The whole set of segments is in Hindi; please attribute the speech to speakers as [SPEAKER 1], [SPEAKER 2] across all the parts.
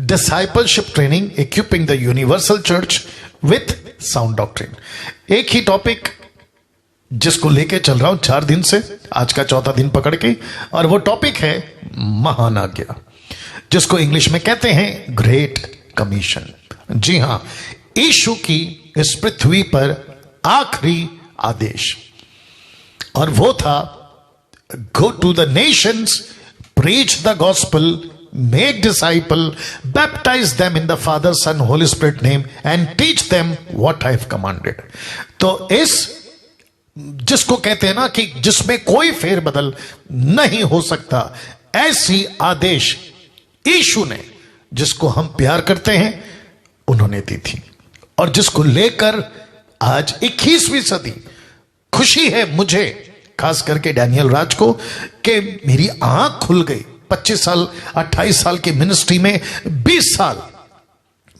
[SPEAKER 1] Discipleship training equipping the universal church with sound doctrine. एक ही टॉपिक जिसको लेके चल रहा हूं 4 दिन से, आज का 4था दिन पकड़ के, और वो टॉपिक है महान आज्ञा, जिसको इंग्लिश में कहते हैं ग्रेट कमीशन। जी हां, यीशु की इस पृथ्वी पर आखिरी आदेश, और वो था go to the nations, preach the gospel, make disciple, baptize them in the Father, Son, Holy Spirit name and teach them what I have commanded। तो इस जिसको कहते हैं ना कि जिसमें कोई फेरबदल नहीं हो सकता, ऐसी आदेश यीशु ने, जिसको हम प्यार करते हैं, उन्होंने दी थी, और जिसको लेकर आज 21वीं सदी खुशी है मुझे, खास करके डैनियल राज को, कि मेरी आंख खुल गई। 25 साल 28 साल की मिनिस्ट्री में 20 साल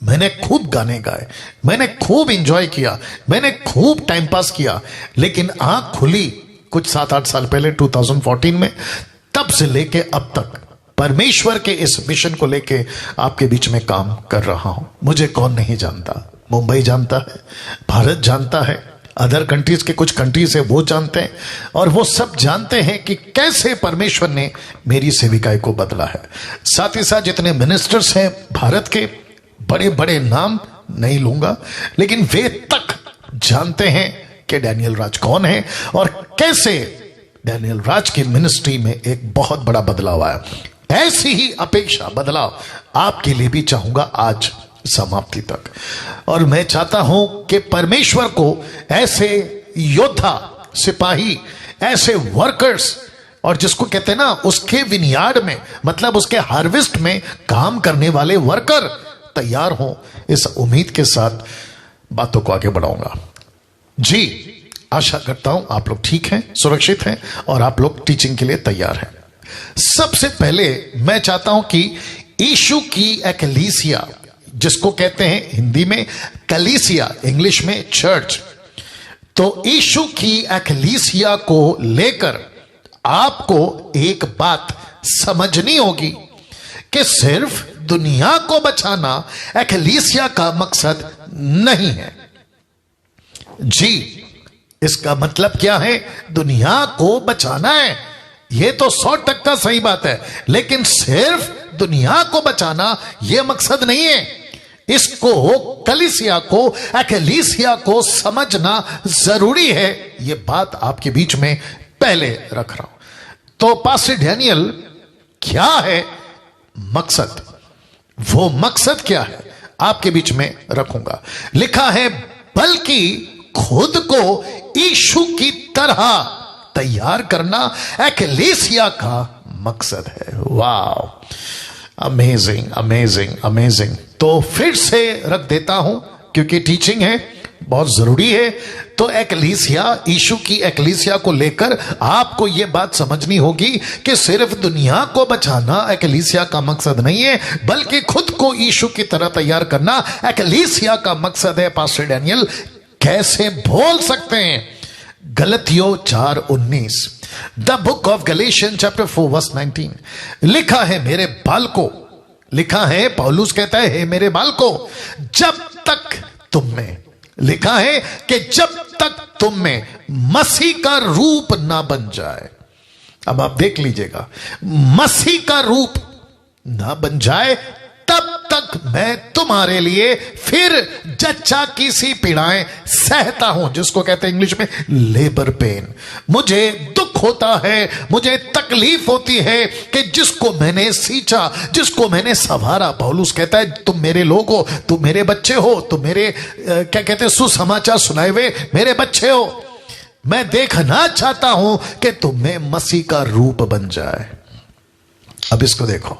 [SPEAKER 1] मैंने खूब गाने गाए, मैंने खूब एंजॉय किया, मैंने खूब टाइम पास किया, लेकिन आंख खुली कुछ 7-8 साल पहले 2014 में। तब से लेके अब तक परमेश्वर के इस मिशन को लेके आपके बीच में काम कर रहा हूं। मुझे कौन नहीं जानता, मुंबई जानता है, भारत जानता है, अदर कंट्रीज के कुछ कंट्रीज है वो जानते हैं, और वो सब जानते हैं कि कैसे परमेश्वर ने मेरी सेविकाई को बदला है। साथ ही साथ जितने मिनिस्टर्स हैं भारत के, बड़े बड़े नाम नहीं लूंगा, लेकिन वे तक जानते हैं कि डैनियल राज कौन है और कैसे डैनियल राज की मिनिस्ट्री में एक बहुत बड़ा बदलाव आया। ऐसी ही अपेक्षा, बदलाव आपके लिए भी चाहूंगा आज समाप्ति तक। और मैं चाहता हूं कि परमेश्वर को ऐसे योद्धा, सिपाही, ऐसे वर्कर्स, और जिसको कहते हैं ना उसके विनयार्ड में, मतलब उसके हार्वेस्ट में काम करने वाले वर्कर तैयार हों, इस उम्मीद के साथ बातों को आगे बढ़ाऊंगा। जी, आशा करता हूं आप लोग ठीक हैं, सुरक्षित हैं, और आप लोग टीचिंग के लिए तैयार हैं। सबसे पहले मैं चाहता हूं कि यीशु की एक्लीसिया, जिसको कहते हैं हिंदी में कलीसिया, इंग्लिश में चर्च, तो यीशु की एक्लीसिया को लेकर आपको एक बात समझनी होगी कि सिर्फ दुनिया को बचाना एक्लीसिया का मकसद नहीं है। जी, इसका मतलब क्या है? दुनिया को बचाना है, यह तो 100% सही बात है, लेकिन सिर्फ दुनिया को बचाना यह मकसद नहीं है। इसको, कलीसिया को, एक्लीसिया को समझना जरूरी है। यह बात आपके बीच में पहले रख रहा हूं। तो पास्टर डैनियल, क्या है मकसद? वो मकसद क्या है आपके बीच में रखूंगा। लिखा है, बल्कि खुद को यीशु की तरह तैयार करना एक्लीसिया का मकसद है। वाह, अमेजिंग अमेजिंग अमेजिंग। तो फिर से रख देता हूं, क्योंकि टीचिंग है, बहुत जरूरी है। तो एक्लीसिया, यीशु की एक्लीसिया को लेकर आपको यह बात समझनी होगी कि सिर्फ दुनिया को बचाना एक्लीसिया का मकसद नहीं है, बल्कि खुद को यीशु की तरह तैयार करना एक्लीसिया का मकसद है। पास्टर डैनियल कैसे बोल सकते हैं? गलतियों 4:19, the book of Galatian chapter 4 verse 19 लिखा है, मेरे बालकों, लिखा है, पौलुस कहता है, हे मेरे बालकों, जब तक तुम में, लिखा है कि जब तक तुम में मसीह का रूप ना बन जाए। अब आप देख लीजिएगा, मसीह का रूप ना बन जाए तब तक मैं तुम्हारे लिए फिर जच्चा की सी पीड़ाएं सहता हूं, जिसको कहते हैं इंग्लिश में लेबर पेन। मुझे दुख होता है, मुझे तकलीफ होती है कि जिसको मैंने सींचा, जिसको मैंने संवारा। पौलुस कहता है, तुम मेरे लोग हो, तुम मेरे बच्चे हो, तुम मेरे क्या कहते हैं, सुसमाचार सुनाए हुए मेरे बच्चे हो। मैं देखना चाहता हूं कि तुम में मसीह का रूप बन जाए। अब इसको देखो,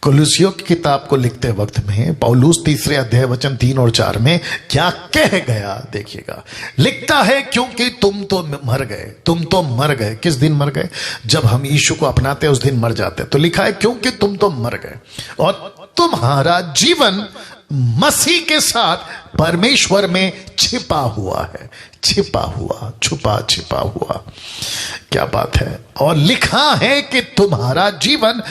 [SPEAKER 1] कुलुसियों की किताब को लिखते वक्त में पौलुस 3 अध्याय वचन 3 और 4 में क्या कह गया देखिएगा। लिखता है, क्योंकि तुम तो मर गए, तुम तो मर गए। किस दिन मर गए? जब हम यीशु को अपनाते उस दिन मर जाते। तो लिखा है, क्योंकि तुम तो मर गए और तुम्हारा जीवन मसीह के साथ परमेश्वर में छिपा हुआ है। छिपा हुआ, छुपा छिपा हुआ, क्या बात है। और लिखा है कि तुम्हारा जीवन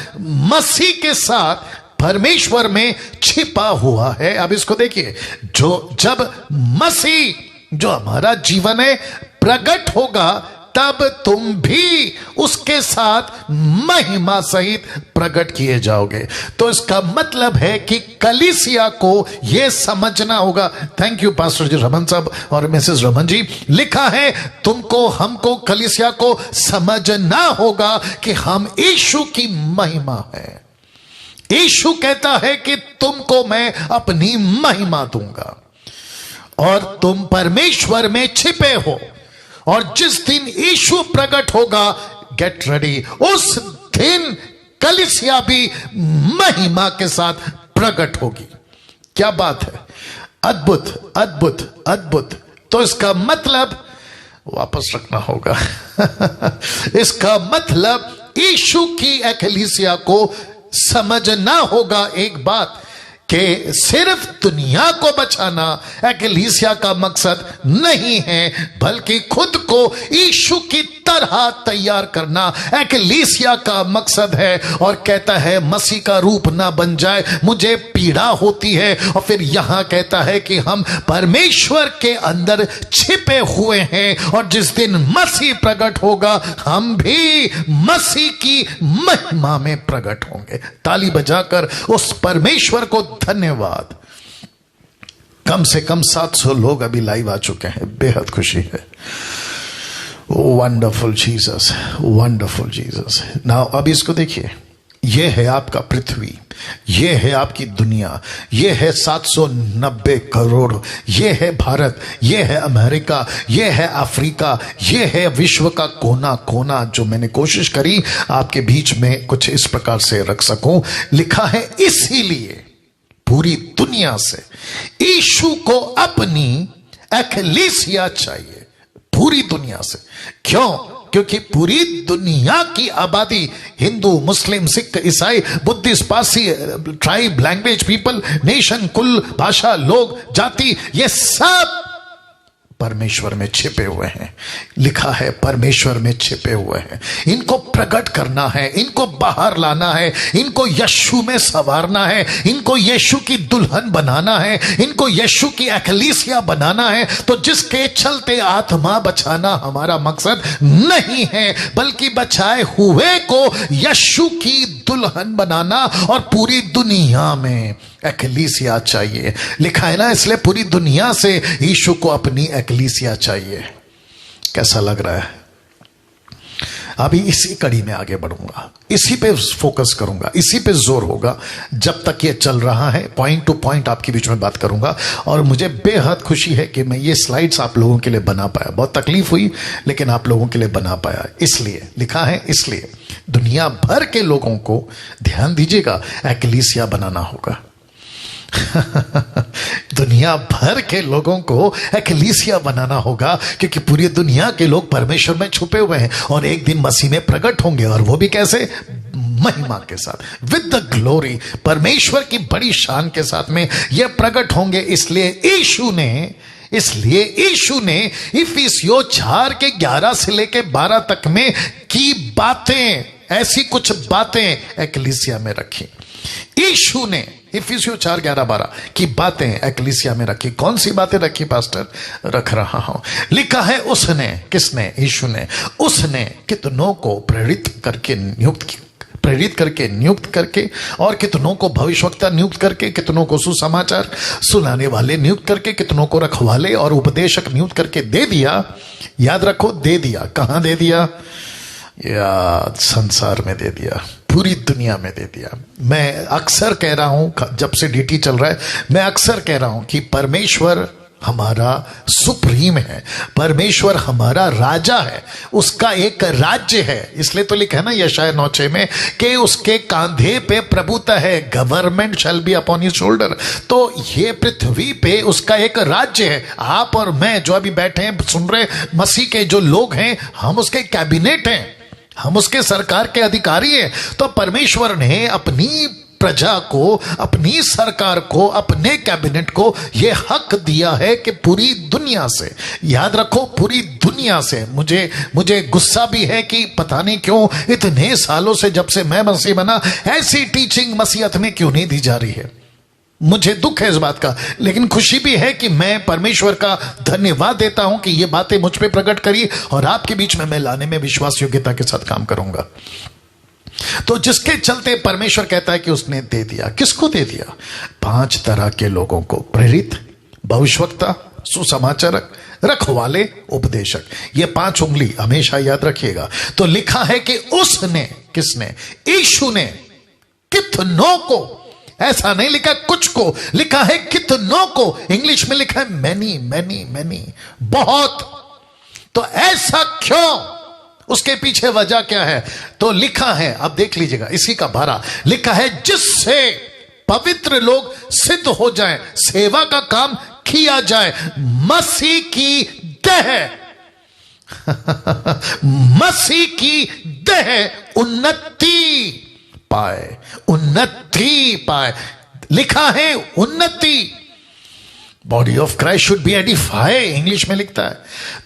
[SPEAKER 1] मसीह के साथ परमेश्वर में छिपा हुआ है। अब इसको देखिए, जब मसीह जो हमारा जीवन है प्रकट होगा, तब तुम भी उसके साथ महिमा सहित प्रकट किए जाओगे। तो इसका मतलब है कि कलीसिया को यह समझना होगा। थैंक यू पास्टर जी रमन साहब और मिसेस रमन जी। लिखा है तुमको, हमको, कलीसिया को समझना होगा कि हम यीशु की महिमा है। यीशु कहता है कि तुमको मैं अपनी महिमा दूंगा और तुम परमेश्वर में छिपे हो, और जिस दिन यीशु प्रकट होगा, गेट रेडी, उस दिन कलीसिया भी महिमा के साथ प्रकट होगी। क्या बात है, अद्भुत अद्भुत अद्भुत। तो इसका मतलब वापस रखना होगा इसका मतलब यीशु की कलीसिया को समझना होगा एक बात, कि सिर्फ दुनिया को बचाना कलीसिया का मकसद नहीं है, बल्कि खुद को यीशु की तरह तैयार करना कलीसिया का मकसद है। और कहता है मसीह का रूप ना बन जाए, मुझे पीड़ा होती है। और फिर यहां कहता है कि हम परमेश्वर के अंदर छिपे हुए हैं, और जिस दिन मसीह प्रकट होगा, हम भी मसीह की महिमा में प्रकट होंगे। ताली बजाकर उस परमेश्वर को धन्यवाद। कम से कम 700 लोग अभी लाइव आ चुके हैं, बेहद खुशी है। Wonderful Jesus, wonderful Jesus. Now अब इसको देखिए, यह है आपका पृथ्वी, यह है आपकी दुनिया, यह है 790 करोड़, यह है भारत, यह है अमेरिका, यह है अफ्रीका, यह है विश्व का कोना कोना, जो मैंने कोशिश करी आपके बीच में कुछ इस प्रकार से रख सकूं। लिखा है इसीलिए पूरी दुनिया से यीशु को अपनी एकलीसिया चाहिए, पूरी दुनिया से। क्यों? क्योंकि पूरी दुनिया की आबादी, हिंदू, मुस्लिम, सिख, ईसाई, Buddhist, Parsi, tribe, language, people, nation, कुल, भाषा, लोग, जाति, ये सब परमेश्वर में छिपे हुए हैं। लिखा है परमेश्वर में छिपे हुए हैं। इनको प्रकट करना है, इनको बाहर लाना है, इनको यीशु में संवारना है, इनको यीशु की दुल्हन बनाना है, इनको यीशु की एकलीसिया बनाना है। तो जिसके चलते आत्मा बचाना हमारा मकसद नहीं है, बल्कि बचाए हुए को यीशु की दुल्हन बनाना, और पूरी दुनिया में एकलीसिया चाहिए। लिखा है ना, इसलिए पूरी दुनिया से यीशु को अपनी एकलीसिया चाहिए। कैसा लग रहा है? अभी इसी कड़ी में आगे बढ़ूंगा, इसी पे फोकस करूंगा, इसी पे जोर होगा जब तक ये चल रहा है। पॉइंट टू पॉइंट आपके बीच में बात करूंगा, और मुझे बेहद खुशी है कि मैं ये स्लाइड्स आप लोगों के लिए बना पाया। बहुत तकलीफ हुई, लेकिन आप लोगों के लिए बना पाया। इसलिए लिखा है, इसलिए दुनिया भर के लोगों को, ध्यान दीजिएगा, एकलीसिया बनाना होगा दुनिया भर के लोगों को एकलीसिया बनाना होगा, क्योंकि पूरी दुनिया के लोग परमेश्वर में छुपे हुए हैं, और एक दिन मसीह में प्रकट होंगे। और वो भी कैसे? महिमा के साथ, विद द ग्लोरी, परमेश्वर की बड़ी शान के साथ में ये प्रकट होंगे। इसलिए यीशु ने इफिसियों 4 के 11 से लेके 12 तक में की बातें, ऐसी कुछ बातें एकलीसिया में रखी। यीशु ने इफिसियों 4, 11, 12 की बातें एकलीसिया में रखी। कौन सी बातें रखी पास्टर? रख रहा हूं। लिखा है उसने, किसने? यीशु ने। उसने कितनों को प्रेरित करके नियुक्त करके, और कितनों को भविष्यवक्ता नियुक्त करके, कितनों को सुसमाचार सुनाने वाले नियुक्त करके, कितनों को रखवाले और उपदेशक नियुक्त करके दे दिया। याद रखो, दे दिया। कहां दे दिया? या संसार में दे दिया, पूरी दुनिया में दे दिया। मैं अक्सर कह रहा हूं, जब से डीटी चल रहा है, मैं अक्सर कह रहा हूं कि परमेश्वर हमारा सुप्रीम है, परमेश्वर हमारा राजा है, उसका एक राज्य है। इसलिए तो लिखा है ना यशायाह 9:6 में कि उसके कांधे पे प्रभुता है, government shall be upon his shoulder. तो ये पृथ्वी पे उसका एक राज्य है। आप और मैं जो अभी बैठे हैं, सुन रहे, मसीह के जो लोग हैं, हम उसके कैबिनेट हैं, हम उसके सरकार के अधिकारी हैं। तो परमेश्वर ने अपनी प्रजा को, अपनी सरकार को, अपने कैबिनेट को यह हक दिया है कि पूरी दुनिया से, याद रखो पूरी दुनिया से, मुझे गुस्सा भी है कि पता नहीं क्यों इतने सालों से जब से मैं मसीह बना ऐसी टीचिंग मसीहत में क्यों नहीं दी जा रही है। मुझे दुख है इस बात का, लेकिन खुशी भी है कि मैं परमेश्वर का धन्यवाद देता हूं कि ये बातें मुझ पे प्रकट करी और आपके बीच में मैं लाने में विश्वास योग्यता के साथ काम करूंगा। तो जिसके चलते परमेश्वर कहता है कि उसने दे दिया। किसको दे दिया? 5 तरह के लोगों को, प्रेरित, भविष्यवक्ता, सुसमाचारक, रखवाले, उपदेशक। ये 5 उंगली हमेशा याद रखिएगा। तो लिखा है कि उसने, किसने? यीशु ने कितनों को, ऐसा नहीं लिखा कुछ को, लिखा है कितनों को। इंग्लिश में लिखा है मैनी, मैनी, मैनी, बहुत। तो ऐसा क्यों? उसके पीछे वजह क्या है? तो लिखा है, अब देख लीजिएगा, इसी का भारा लिखा है, जिससे पवित्र लोग सिद्ध हो जाएं, सेवा का काम किया जाए, मसीह की देह मसीह की देह उन्नति पाए, उन्नति पाए। लिखा है उन्नति, body of Christ should be Edify, English में लिखता है।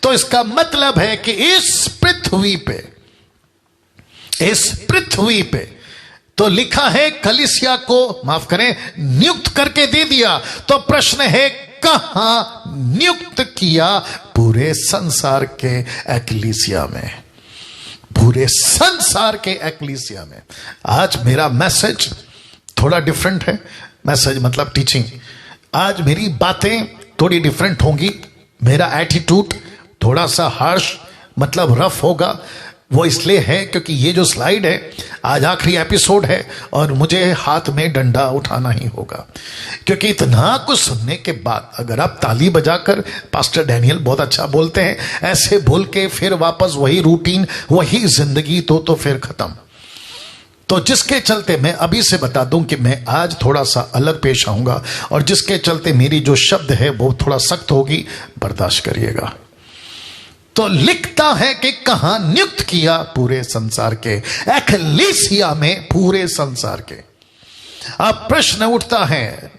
[SPEAKER 1] तो इसका मतलब है कि इस पृथ्वी पे तो लिखा है कलीसिया को, माफ करें, नियुक्त करके दे दिया। तो प्रश्न है कहां नियुक्त किया? पूरे संसार के एक्लीसिया में, पूरे संसार के एक्लीसिया में। आज मेरा मैसेज थोड़ा डिफरेंट है, मैसेज मतलब टीचिंग। आज मेरी बातें थोड़ी डिफरेंट होंगी, मेरा एटीट्यूड थोड़ा सा हार्श मतलब रफ होगा। वो इसलिए है क्योंकि ये जो स्लाइड है, आज आखिरी एपिसोड है और मुझे हाथ में डंडा उठाना ही होगा। क्योंकि इतना कुछ सुनने के बाद अगर आप ताली बजाकर पास्टर डैनियल बहुत अच्छा बोलते हैं ऐसे बोल के फिर वापस वही रूटीन, वही जिंदगी, तो फिर खत्म। तो जिसके चलते मैं अभी से बता दूं कि मैं आज थोड़ा सा अलग पेश आऊंगा और जिसके चलते मेरी जो शब्द है वो थोड़ा सख्त होगी, बर्दाश्त करिएगा। तो लिखता है कि कहां नियुक्त किया? पूरे संसार के एक्लीसिया में, पूरे संसार के। अब प्रश्न उठता है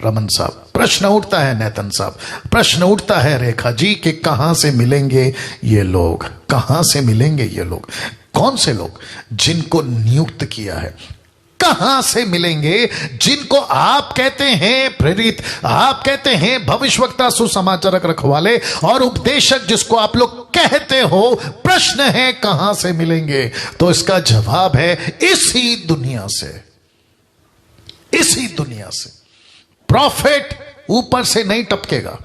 [SPEAKER 1] रमन साहब, प्रश्न उठता है नेतन साहब, प्रश्न उठता है रेखा जी कि कहां से मिलेंगे ये लोग? कहां से मिलेंगे ये लोग? कौन से लोग? जिनको नियुक्त किया है। कहां से मिलेंगे? जिनको आप कहते हैं प्रेरित, आप कहते हैं भविष्यवक्ता, सुसमाचारक, रखवाले और उपदेशक, जिसको आप लोग कहते हो। प्रश्न है कहां से मिलेंगे? तो इसका जवाब है इसी दुनिया से, इसी दुनिया से। प्रॉफिट ऊपर से नहीं टपकेगा,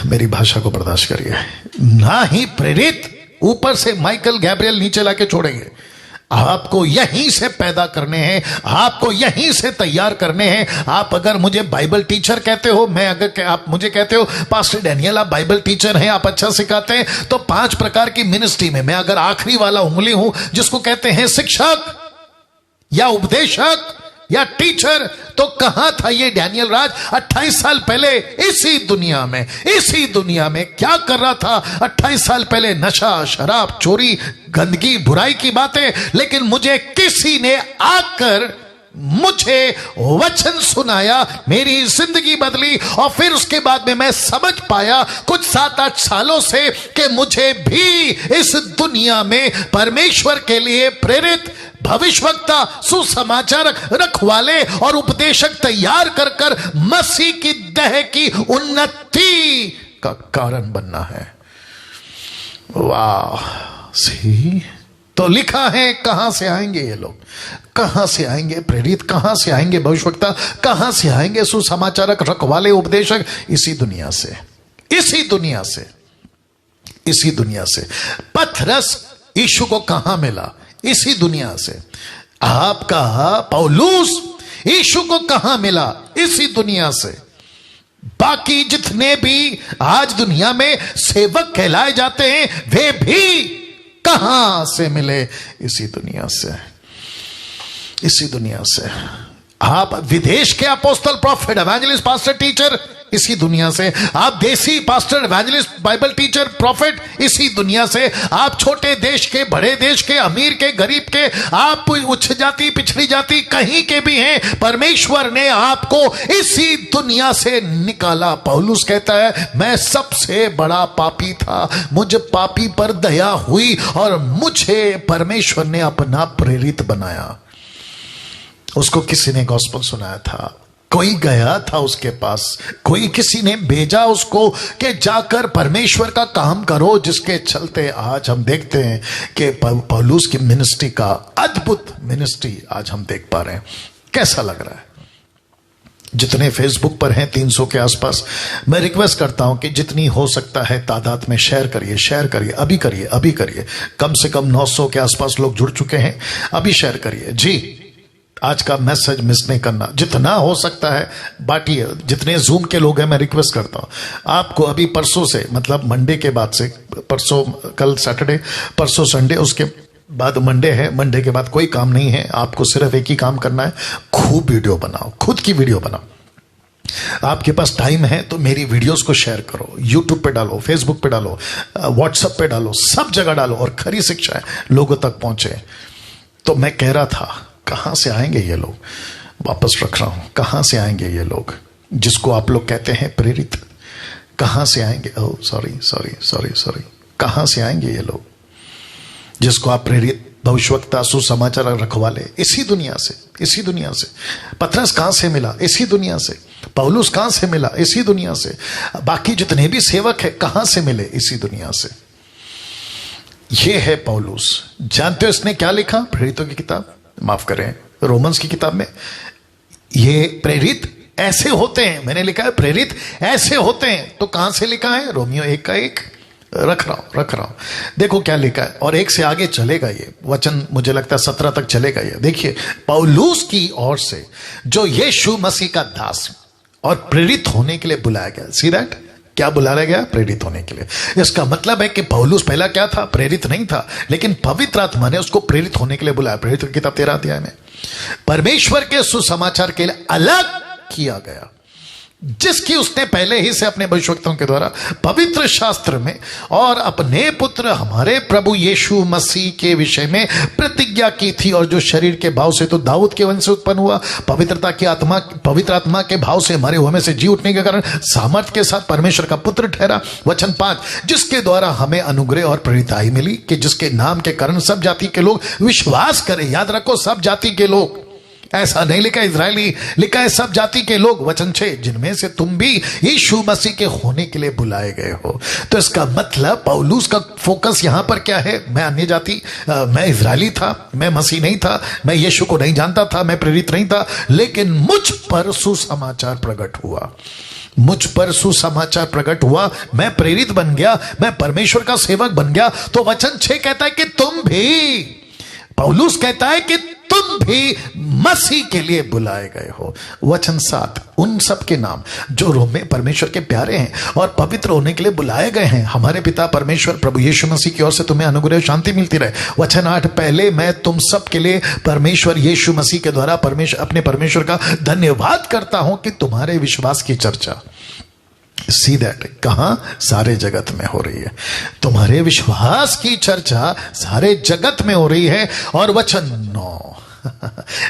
[SPEAKER 1] मेरी भाषा को बर्दाश्त करिए, ना ही प्रेरित ऊपर से माइकल गैब्रियल नीचे लाके छोड़ेंगे। आपको यहीं से पैदा करने हैं, आपको यहीं से तैयार करने हैं। आप अगर मुझे बाइबल टीचर कहते हो, मैं अगर आप मुझे कहते हो पास्टर डैनियल आप बाइबल टीचर हैं, आप अच्छा सिखाते हैं, तो 5 प्रकार की मिनिस्ट्री में मैं अगर आखिरी वाला उंगली हूं जिसको कहते हैं शिक्षक या उपदेशक या टीचर, तो कहां था ये डैनियल राज 28 साल पहले? इसी दुनिया में, इसी दुनिया में क्या कर रहा था 28 साल पहले? नशा, शराब, चोरी, गंदगी, बुराई की बातें। लेकिन मुझे किसी ने आकर मुझे वचन सुनाया, मेरी जिंदगी बदली और फिर उसके बाद में मैं समझ पाया कुछ 7-8 सालों से कि मुझे भी इस दुनिया में परमेश्वर के लिए प्रेरित, भविष्यवक्ता, सुसमाचारक, रखवाले और उपदेशक तैयार कर कर मसीह की देह की उन्नति का कारण बनना है। वाह! सी, तो लिखा है कहां से आएंगे ये लोग? कहां से आएंगे प्रेरित? कहां से आएंगे भविष्यवक्ता? कहां से आएंगे सुसमाचारक, रखवाले, उपदेशक? इसी दुनिया से, इसी दुनिया से, इसी दुनिया से। पतरस यीशु को कहां मिला? इसी दुनिया से। आपका पौलुस यीशु को कहां मिला? इसी दुनिया से। बाकी जितने भी आज दुनिया में सेवक कहलाए जाते हैं वे भी कहां से मिले? इसी दुनिया से, इसी दुनिया से। आप विदेश के apostle, profit, evangelist, pastor, teacher इसी दुनिया से, आप देसी pastor, evangelist, Bible teacher, profit, इसी दुनिया से, आप छोटे देश के, बड़े देश के, अमीर के, गरीब के, आप उच्च जाति, पिछड़ी जाति, कहीं के भी हैं, परमेश्वर ने आपको इसी दुनिया से निकाला। पौलुस कहता है मैं सबसे बड़ा पापी था, मुझे पापी पर दया हुई और मुझे परमेश्वर ने अपना प्रेरित बनाया। उसको किसी ने गॉस्पेल सुनाया था, कोई गया था उसके पास, कोई किसी ने भेजा उसको कि जाकर परमेश्वर का काम करो, जिसके चलते आज हम देखते हैं कि पौलुस की मिनिस्ट्री का अद्भुत मिनिस्ट्री आज हम देख पा रहे हैं। कैसा लग रहा है? जितने फेसबुक पर हैं 300 के आसपास, मैं रिक्वेस्ट करता हूं कि जितनी हो सकता है तादाद में शेयर करिए, शेयर करिए, अभी करिए, अभी करिए। कम से कम 900 के आसपास लोग जुड़ चुके हैं, अभी शेयर करिए जी। आज का मैसेज मिस नहीं करना, जितना हो सकता है बांटिए। जितने जूम के लोग हैं मैं रिक्वेस्ट करता हूं आपको, अभी परसों से, मतलब मंडे के बाद से, परसों, कल सैटरडे, परसों संडे, उसके बाद मंडे है, मंडे के बाद कोई काम नहीं है, आपको सिर्फ एक ही काम करना है, खूब वीडियो बनाओ, खुद की वीडियो बनाओ। आपके पास टाइम है तो मेरी वीडियोस को शेयर करो, यूट्यूब पे डालो, फेसबुक पे डालो, व्हाट्सएप पे डालो, सब जगह डालो, और खरी शिक्षा लोगों तक पहुंचे। तो मैं कह रहा था कहां से आएंगे ये लोग, वापस रख रहा हूं, कहां से आएंगे ये लोग जिसको आप लोग कहते हैं प्रेरित? कहां से आएंगे? Oh sorry sorry sorry sorry, कहां से आएंगे ये लोग जिसको आप प्रेरित, भविष्यवक्ता, सुसमाचार रखवाले? इसी दुनिया से, इसी दुनिया से। पतरस कहां से मिला? इसी दुनिया से। पौलुस कहां से मिला? इसी दुनिया से। बाकी जितने भी सेवक है कहां से मिले? इसी दुनिया से। ये है पौलुस। जानते हो इसने क्या लिखा? प्रेरितों की किताब, माफ करें, रोमन्स की किताब में, ये प्रेरित ऐसे होते हैं, मैंने लिखा है प्रेरित ऐसे होते हैं। तो कहां से लिखा है? रोमियो 1 का 1 रख रहा हूं। देखो क्या लिखा है, और 1 से आगे चलेगा ये वचन, मुझे लगता है 17 तक चलेगा ये। देखिए, पौलुस की ओर से जो यीशु मसीह का दास और प्रेरित होने के लिए बुलाया गया। सी दैट, क्या बुलाया गया? प्रेरित होने के लिए। इसका मतलब है कि पौलुस पहला क्या था? प्रेरित नहीं था, लेकिन पवित्र आत्मा ने उसको प्रेरित होने के लिए बुलाया। प्रेरित की किताब 13 अध्याय में, परमेश्वर के सुसमाचार के लिए अलग किया गया, जिसकी उसने पहले ही से अपने भविष्यवक्ताओं के द्वारा पवित्र शास्त्र में और अपने पुत्र हमारे प्रभु यीशु मसीह के विषय में प्रतिज्ञा की थी, और जो शरीर के भाव से तो दाऊद के वंश से उत्पन्न हुआ, पवित्रता की आत्मा, पवित्र आत्मा के भाव से मरे हुए में से जी उठने के कारण सामर्थ्य के साथ परमेश्वर का पुत्र ठहरा। वचन 5, जिसके द्वारा हमें अनुग्रह और प्रेरिताई मिली, कि जिसके नाम के कारण सब जाति के लोग विश्वास करें। याद रखो, सब जाति के लोग, ऐसा नहीं लिखा इजरायली, लिखा है सब जाति के लोग। वचन 6, जिनमें से तुम भी यीशु मसीह के होने के लिए बुलाए गए हो। तो इसका मतलब पौलुस का फोकस यहां पर क्या है? मैं अन्य जाति, मैं इजरायली था, मैं मसीह नहीं था, मैं यीशु को नहीं जानता था, मैं प्रेरित नहीं था, लेकिन मुझ पर सुसमाचार प्रकट हुआ, मुझ पर सुसमाचार प्रकट हुआ, मैं प्रेरित बन गया, मैं परमेश्वर का सेवक बन गया। तो वचन 6 कहता है कि तुम भी, पौलुस कहता है कि तुम भी मसीह के लिए बुलाए गए हो। वचन 7, उन सब के नाम जो रोम में परमेश्वर के प्यारे हैं और पवित्र होने के लिए बुलाए गए हैं, हमारे पिता परमेश्वर प्रभु यीशु मसीह की ओर से तुम्हें अनुग्रह और शांति मिलती रहे। वचन 8, पहले मैं तुम सब के लिए परमेश्वर यीशु मसीह के द्वारा अपने परमेश्वर का धन्यवाद करता हूं कि तुम्हारे विश्वास की चर्चा, सी दैट, कहां? सारे जगत में हो रही है। तुम्हारे विश्वास की चर्चा सारे जगत में हो रही है। और वचन 9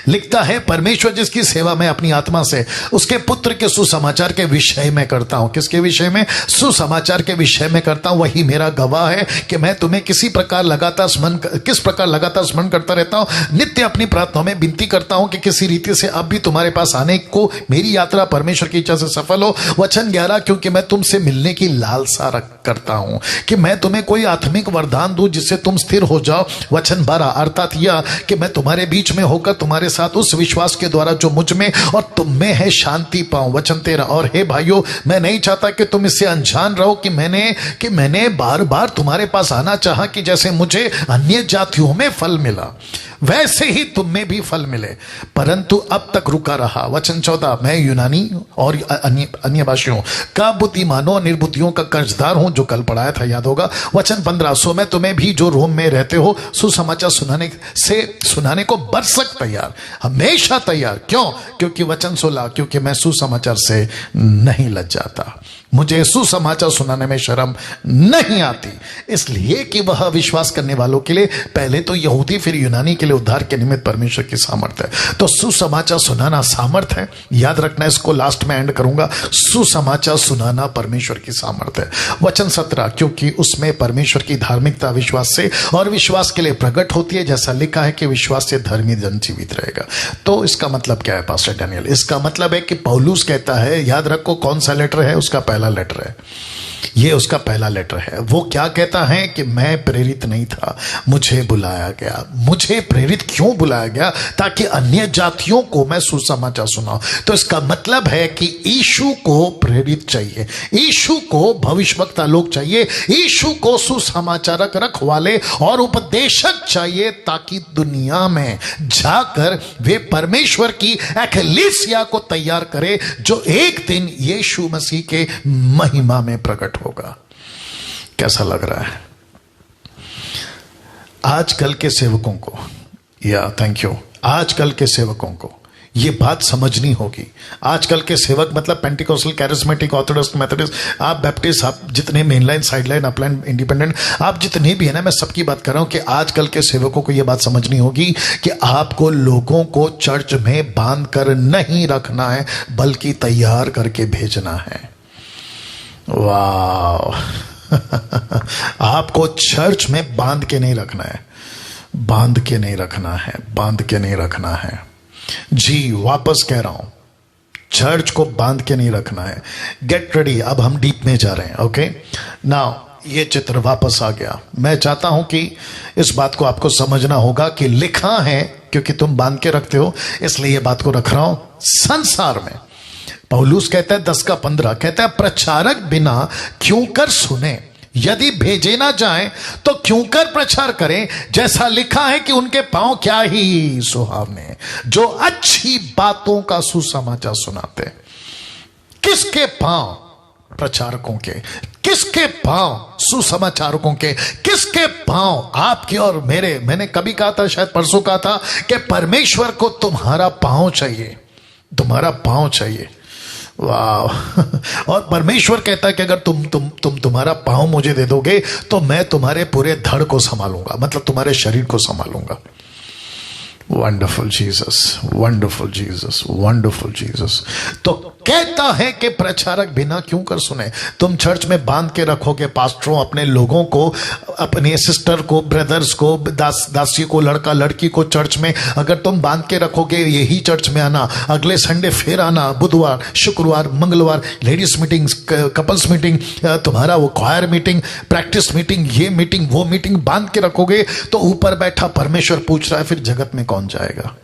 [SPEAKER 1] लिखता है, परमेश्वर जिसकी सेवा मैं अपनी आत्मा से उसके पुत्र के सुसमाचार के विषय में करता हूं। किसके विषय में? सुसमाचार के विषय में करता हूं। वही मेरा गवाह है कि मैं तुम्हें किस प्रकार लगातार स्मरण करता रहता हूं। नित्य अपनी प्रार्थनाओं में विनती करता हूं कि किसी रीति से अब भी तुम्हारे पास आने को मेरी यात्रा परमेश्वर की इच्छा से सफल हो। वचन 11, क्योंकि मैं तुमसे मिलने की लालसा करता हूं कि मैं तुम्हें कोई आत्मिक वरदान दूं जिससे तुम स्थिर हो जाओ। वचन 12, अर्थात यह कि मैं तुम्हारे बीच में होकर तुम्हारे साथ उस विश्वास के द्वारा जो मुझ में और तुम में है शांति पाऊं। वचन 13, और हे भाइयों, मैं नहीं चाहता कि तुम इससे अनजान रहो कि मैंने बार बार तुम्हारे पास आना चाहा कि जैसे मुझे अन्य जातियों में फल मिला। वैसे ही तुम में भी फल मिले, परंतु अब तक रुका रहा। वचन 14, मैं यूनानी और अन्य भाषियों का बुद्धिमानों और निर्बुद्धियों का कर्जदार हूं, जो कल पढ़ाया था, याद होगा। वचन 15, सो मैं तुम्हें भी जो रोम में रहते हो सुसमाचार सुनाने को बरसक तैयार, हमेशा तैयार। क्यों? क्योंकि वचन 16, क्योंकि मैं सुसमाचार से नहीं लज्जाता, मुझे सुसमाचार सुनाने में शर्म नहीं आती, इसलिए कि वह विश्वास करने वालों के लिए, पहले तो यहूदी फिर यूनानी के लिए उद्धार के निमित्त परमेश्वर की सामर्थ है। तो सुसमाचार सुनाना सामर्थ है, याद रखना, इसको लास्ट में एंड करूंगा। सुसमाचार सुनाना परमेश्वर की सामर्थ है। वचन 17, क्योंकि उसमें परमेश्वर की धार्मिकता विश्वास से और विश्वास के लिए प्रकट होती है, जैसा लिखा है कि विश्वास से धर्मी जन जीवित रहेगा। तो इसका मतलब क्या है पास्टर डैनियल? इसका मतलब है कि पौलुस कहता है, याद रखो कौन सा लेटर है, उसका पहला लेटर है, ये उसका पहला लेटर है। वो क्या कहता है कि मैं प्रेरित नहीं था, मुझे बुलाया गया। मुझे प्रेरित क्यों बुलाया गया? ताकि अन्य जातियों को मैं सुसमाचार सुनाऊं। तो इसका मतलब है कि यीशु को प्रेरित चाहिए, यीशु को भविष्यवक्ता लोग चाहिए, यीशु को सुसमाचारक रखवाले और उपदेशक चाहिए, ताकि दुनिया में जाकर वे परमेश्वर की एक्लीसिया को तैयार करे, जो एक दिन यीशु मसीह के महिमा में प्रकट होगा। कैसा लग रहा है आजकल के सेवकों को? या थैंक यू, आजकल के सेवकों को ये बात समझनी होगी। आजकल के सेवक मतलब पेंटिकोस्टल, कैरिस्मेटिक, ऑर्थोडॉक्स, मेथोडिस्ट, आप बैप्टिस्ट, आप जितने मेनलाइन, साइडलाइन, अपलाइन, इंडिपेंडेंट, आप जितने भी है ना, मैं सबकी बात कर रहा हूं कि आजकल के सेवकों को यह बात समझनी होगी कि आपको लोगों को चर्च में बांध कर नहीं रखना है, बल्कि तैयार करके भेजना है। वाह आपको चर्च में बांध के नहीं रखना है, बांध के नहीं रखना है, बांध के नहीं रखना है। जी वापस कह रहा हूं, चर्च को बांध के नहीं रखना है। गेट रेडी, अब हम डीप में जा रहे हैं। ओके नाउ, ये चित्र वापस आ गया। मैं चाहता हूं कि इस बात को आपको समझना होगा कि लिखा है, क्योंकि तुम बांध के रखते हो इसलिए ये बात को रख रहा हूं। संसार में पौलुस कहता है 10:15 कहता है, प्रचारक बिना क्यों कर सुने, यदि भेजे ना जाए तो क्यों कर प्रचार करें, जैसा लिखा है कि उनके पांव क्या ही सुहावने, जो अच्छी बातों का सुसमाचार सुनाते। किसके पांव? प्रचारकों के। किसके पांव? सुसमाचारकों के। किसके पांव? आपके और मेरे। मैंने कभी कहा था, शायद परसों कहा था, कि परमेश्वर को तुम्हारा पांव चाहिए, तुम्हारा पांव चाहिए। वाह और परमेश्वर कहता है कि अगर तुम्हारा पांव मुझे दे दोगे तो मैं तुम्हारे पूरे धड़ को संभालूंगा, मतलब तुम्हारे शरीर को संभालूंगा। Wonderful Jesus, wonderful Jesus, wonderful Jesus. तो कहता है कि प्रचारक बिना क्यों कर सुने। तुम चर्च में बांध के रखोगे पास्टरों अपने लोगों को, अपने सिस्टर को, ब्रदर्स को, दासी को, लड़का लड़की को चर्च में अगर तुम बांध के रखोगे, यही चर्च में आना, अगले संडे फिर आना, बुधवार, शुक्रवार, मंगलवार लेडीज मीटिंग, कपल्स मीटिंग, तुम्हारा वो क्वायर मीटिंग, प्रैक्टिस मीटिंग, ये मीटिंग, वो मीटिंग बांध के रखोगे, तो ऊपर बैठा परमेश्वर पूछ रहा है, फिर जगत में कौन जाएगा?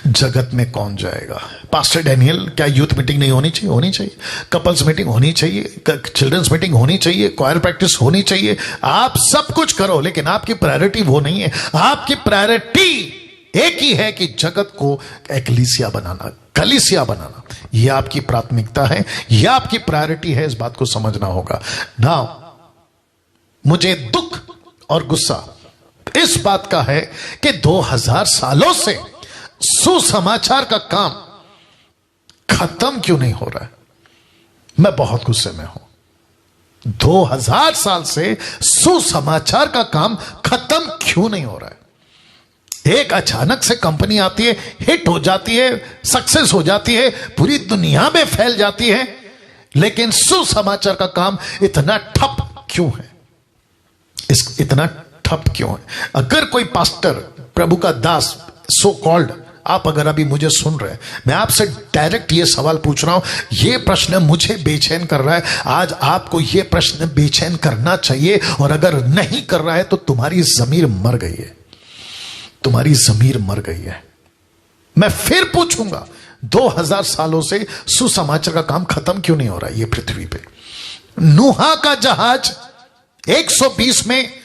[SPEAKER 1] जगत में कौन जाएगा? पास्टर डैनियल, क्या यूथ मीटिंग नहीं होनी चाहिए? होनी चाहिए। कपल्स मीटिंग होनी चाहिए, चिल्ड्रंस मीटिंग होनी चाहिए, क्वायर प्रैक्टिस होनी चाहिए। आप सब कुछ करो, लेकिन आपकी प्रायोरिटी वो नहीं है। आपकी प्रायोरिटी एक ही है कि जगत को एक्लीसिया बनाना, कलीसिया बनाना। यह आपकी प्राथमिकता है, यह आपकी प्रायोरिटी है। इस बात को समझना होगा ना। मुझे दुख और गुस्सा इस बात का है कि 2000 सालों से सुसमाचार का काम खत्म क्यों नहीं हो रहा है? मैं बहुत गुस्से में हूं। 2000 साल से सुसमाचार का काम खत्म क्यों नहीं हो रहा है? एक अचानक से कंपनी आती है, हिट हो जाती है, सक्सेस हो जाती है, पूरी दुनिया में फैल जाती है, लेकिन सुसमाचार का काम इतना ठप क्यों है? इतना ठप क्यों है? अगर कोई पास्टर, प्रभु का दास, सो कॉल्ड, आप अगर अभी मुझे सुन रहे हैं, मैं आपसे डायरेक्ट ये सवाल पूछ रहा हूं, ये प्रश्न मुझे बेचैन कर रहा है। आज आपको ये प्रश्न बेचैन करना चाहिए, और अगर नहीं कर रहा है तो तुम्हारी जमीर मर गई है, तुम्हारी जमीर मर गई है। मैं फिर पूछूंगा, 2000 सालों से सुसमाचार का काम खत्म क्यों नहीं हो रहा है ये पृथ्वी पे? नूहा का जहाज 120 में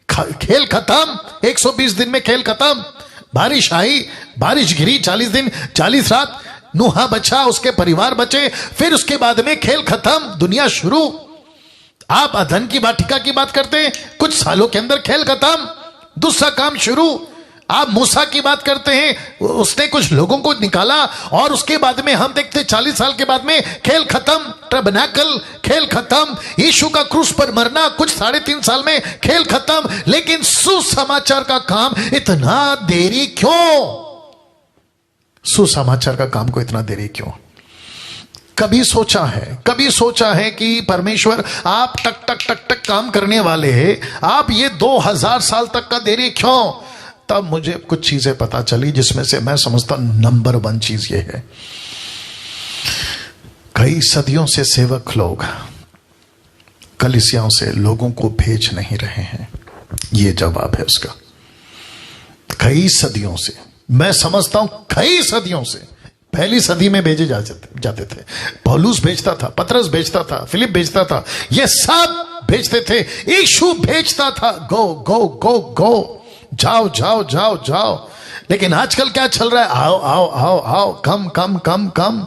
[SPEAKER 1] खेल खत्म, 120 दिन में खेल खत्म। बारिश आई, बारिश गिरी, 40 दिन 40 रात, नूहा बचा, उसके परिवार बचे, फिर उसके बाद में खेल खत्म, दुनिया शुरू। आप अदन की वाटिका की बात करते हैं, कुछ सालों के अंदर खेल खत्म, दूसरा काम शुरू। आप मूसा की बात करते हैं, उसने कुछ लोगों को निकाला और उसके बाद में हम देखते 40 साल के बाद में खेल खत्म, टबरनेकल खेल खत्म, यीशु का क्रूस पर मरना कुछ 3.5 साल में खेल खत्म। लेकिन सुसमाचार का काम इतना देरी क्यों? सुसमाचार का काम को इतना देरी क्यों? कभी सोचा है कि परमेश्वर आप टक टक टक टक काम करने वाले हैं, आप ये 2000 साल तक का देरी क्यों? तब मुझे कुछ चीजें पता चली जिसमें से मैं समझता नंबर 1 चीज ये है, कई सदियों से सेवक लोग कलीसियाओं से लोगों को भेज नहीं रहे हैं। ये जवाब है उसका। कई सदियों से, मैं समझता हूं कई सदियों से। पहली सदी में भेजे जाते थे, पौलुस भेजता था, पतरस भेजता था, फिलिप भेजता था, ये सब भेजते थे। यीशु भेजता था, गो गो गो गो, जाओ जाओ जाओ जाओ। लेकिन आजकल क्या चल रहा है? आओ आओ आओ आओ, कम कम कम कम।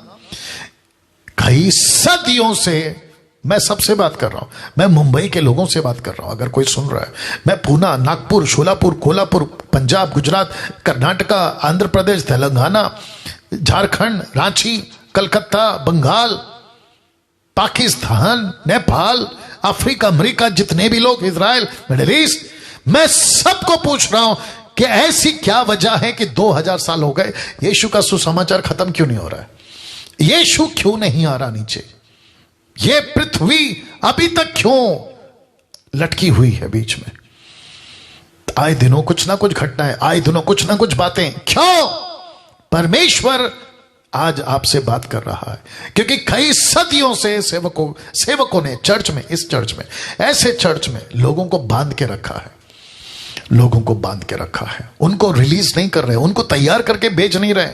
[SPEAKER 1] कई सदियों से मैं सबसे बात कर रहा हूं, मैं मुंबई के लोगों से बात कर रहा हूं, अगर कोई सुन रहा है। मैं पूना, नागपुर, शोलापुर, कोल्हापुर, पंजाब, गुजरात, कर्नाटका, आंध्र प्रदेश, तेलंगाना, झारखंड, रांची, कलकत्ता, बंगाल, पाकिस्तान, नेपाल, अफ्रीका, अमेरिका, जितने भी लोग, इजराइल, मिडिल ईस्ट, मैं सबको पूछ रहा हूं कि ऐसी क्या वजह है कि 2000 साल हो गए, यीशु का सुसमाचार खत्म क्यों नहीं हो रहा है? यीशु क्यों नहीं आ रहा नीचे? ये पृथ्वी अभी तक क्यों लटकी हुई है बीच में? आए दिनों कुछ ना कुछ घटनाएं, आए दिनों कुछ ना कुछ बातें, क्यों? परमेश्वर आज आपसे बात कर रहा है, क्योंकि कई सदियों से सेवकों ने चर्च में, इस चर्च में, ऐसे चर्च में लोगों को बांध के रखा है, लोगों को बांध के रखा है, उनको रिलीज नहीं कर रहे, उनको तैयार करके भेज नहीं रहे,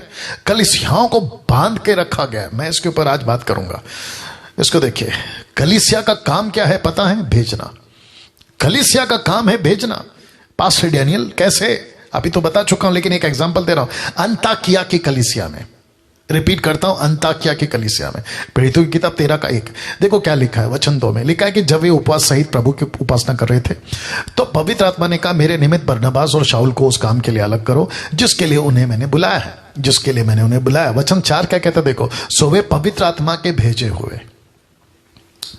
[SPEAKER 1] कलीसियाओं को बांध के रखा गया। मैं इसके ऊपर आज बात करूंगा। इसको देखिए, कलीसिया का काम क्या है पता है? भेजना। कलीसिया का काम है भेजना। पास्टर डैनियल कैसे? अभी तो बता चुका हूं, लेकिन एक एग्जांपल दे रहा हूं। अंताकिया की कलीसिया में, रिपीट करता हूं, अंताकिया की कलीसिया में, प्रेरितों की किताब 13:1 देखो क्या लिखा है। वचन 2 में लिखा है कि जब वे उपवास सहित प्रभु की उपासना कर रहे थे, तो पवित्र आत्मा ने कहा, मेरे निमित्त बरनबास और शाऊल को उस काम के लिए अलग करो जिसके लिए उन्हें मैंने बुलाया है, जिसके लिए मैंने उन्हें बुलाया। वचन 4 क्या कहता है देखो, सो वे पवित्र आत्मा के भेजे हुए।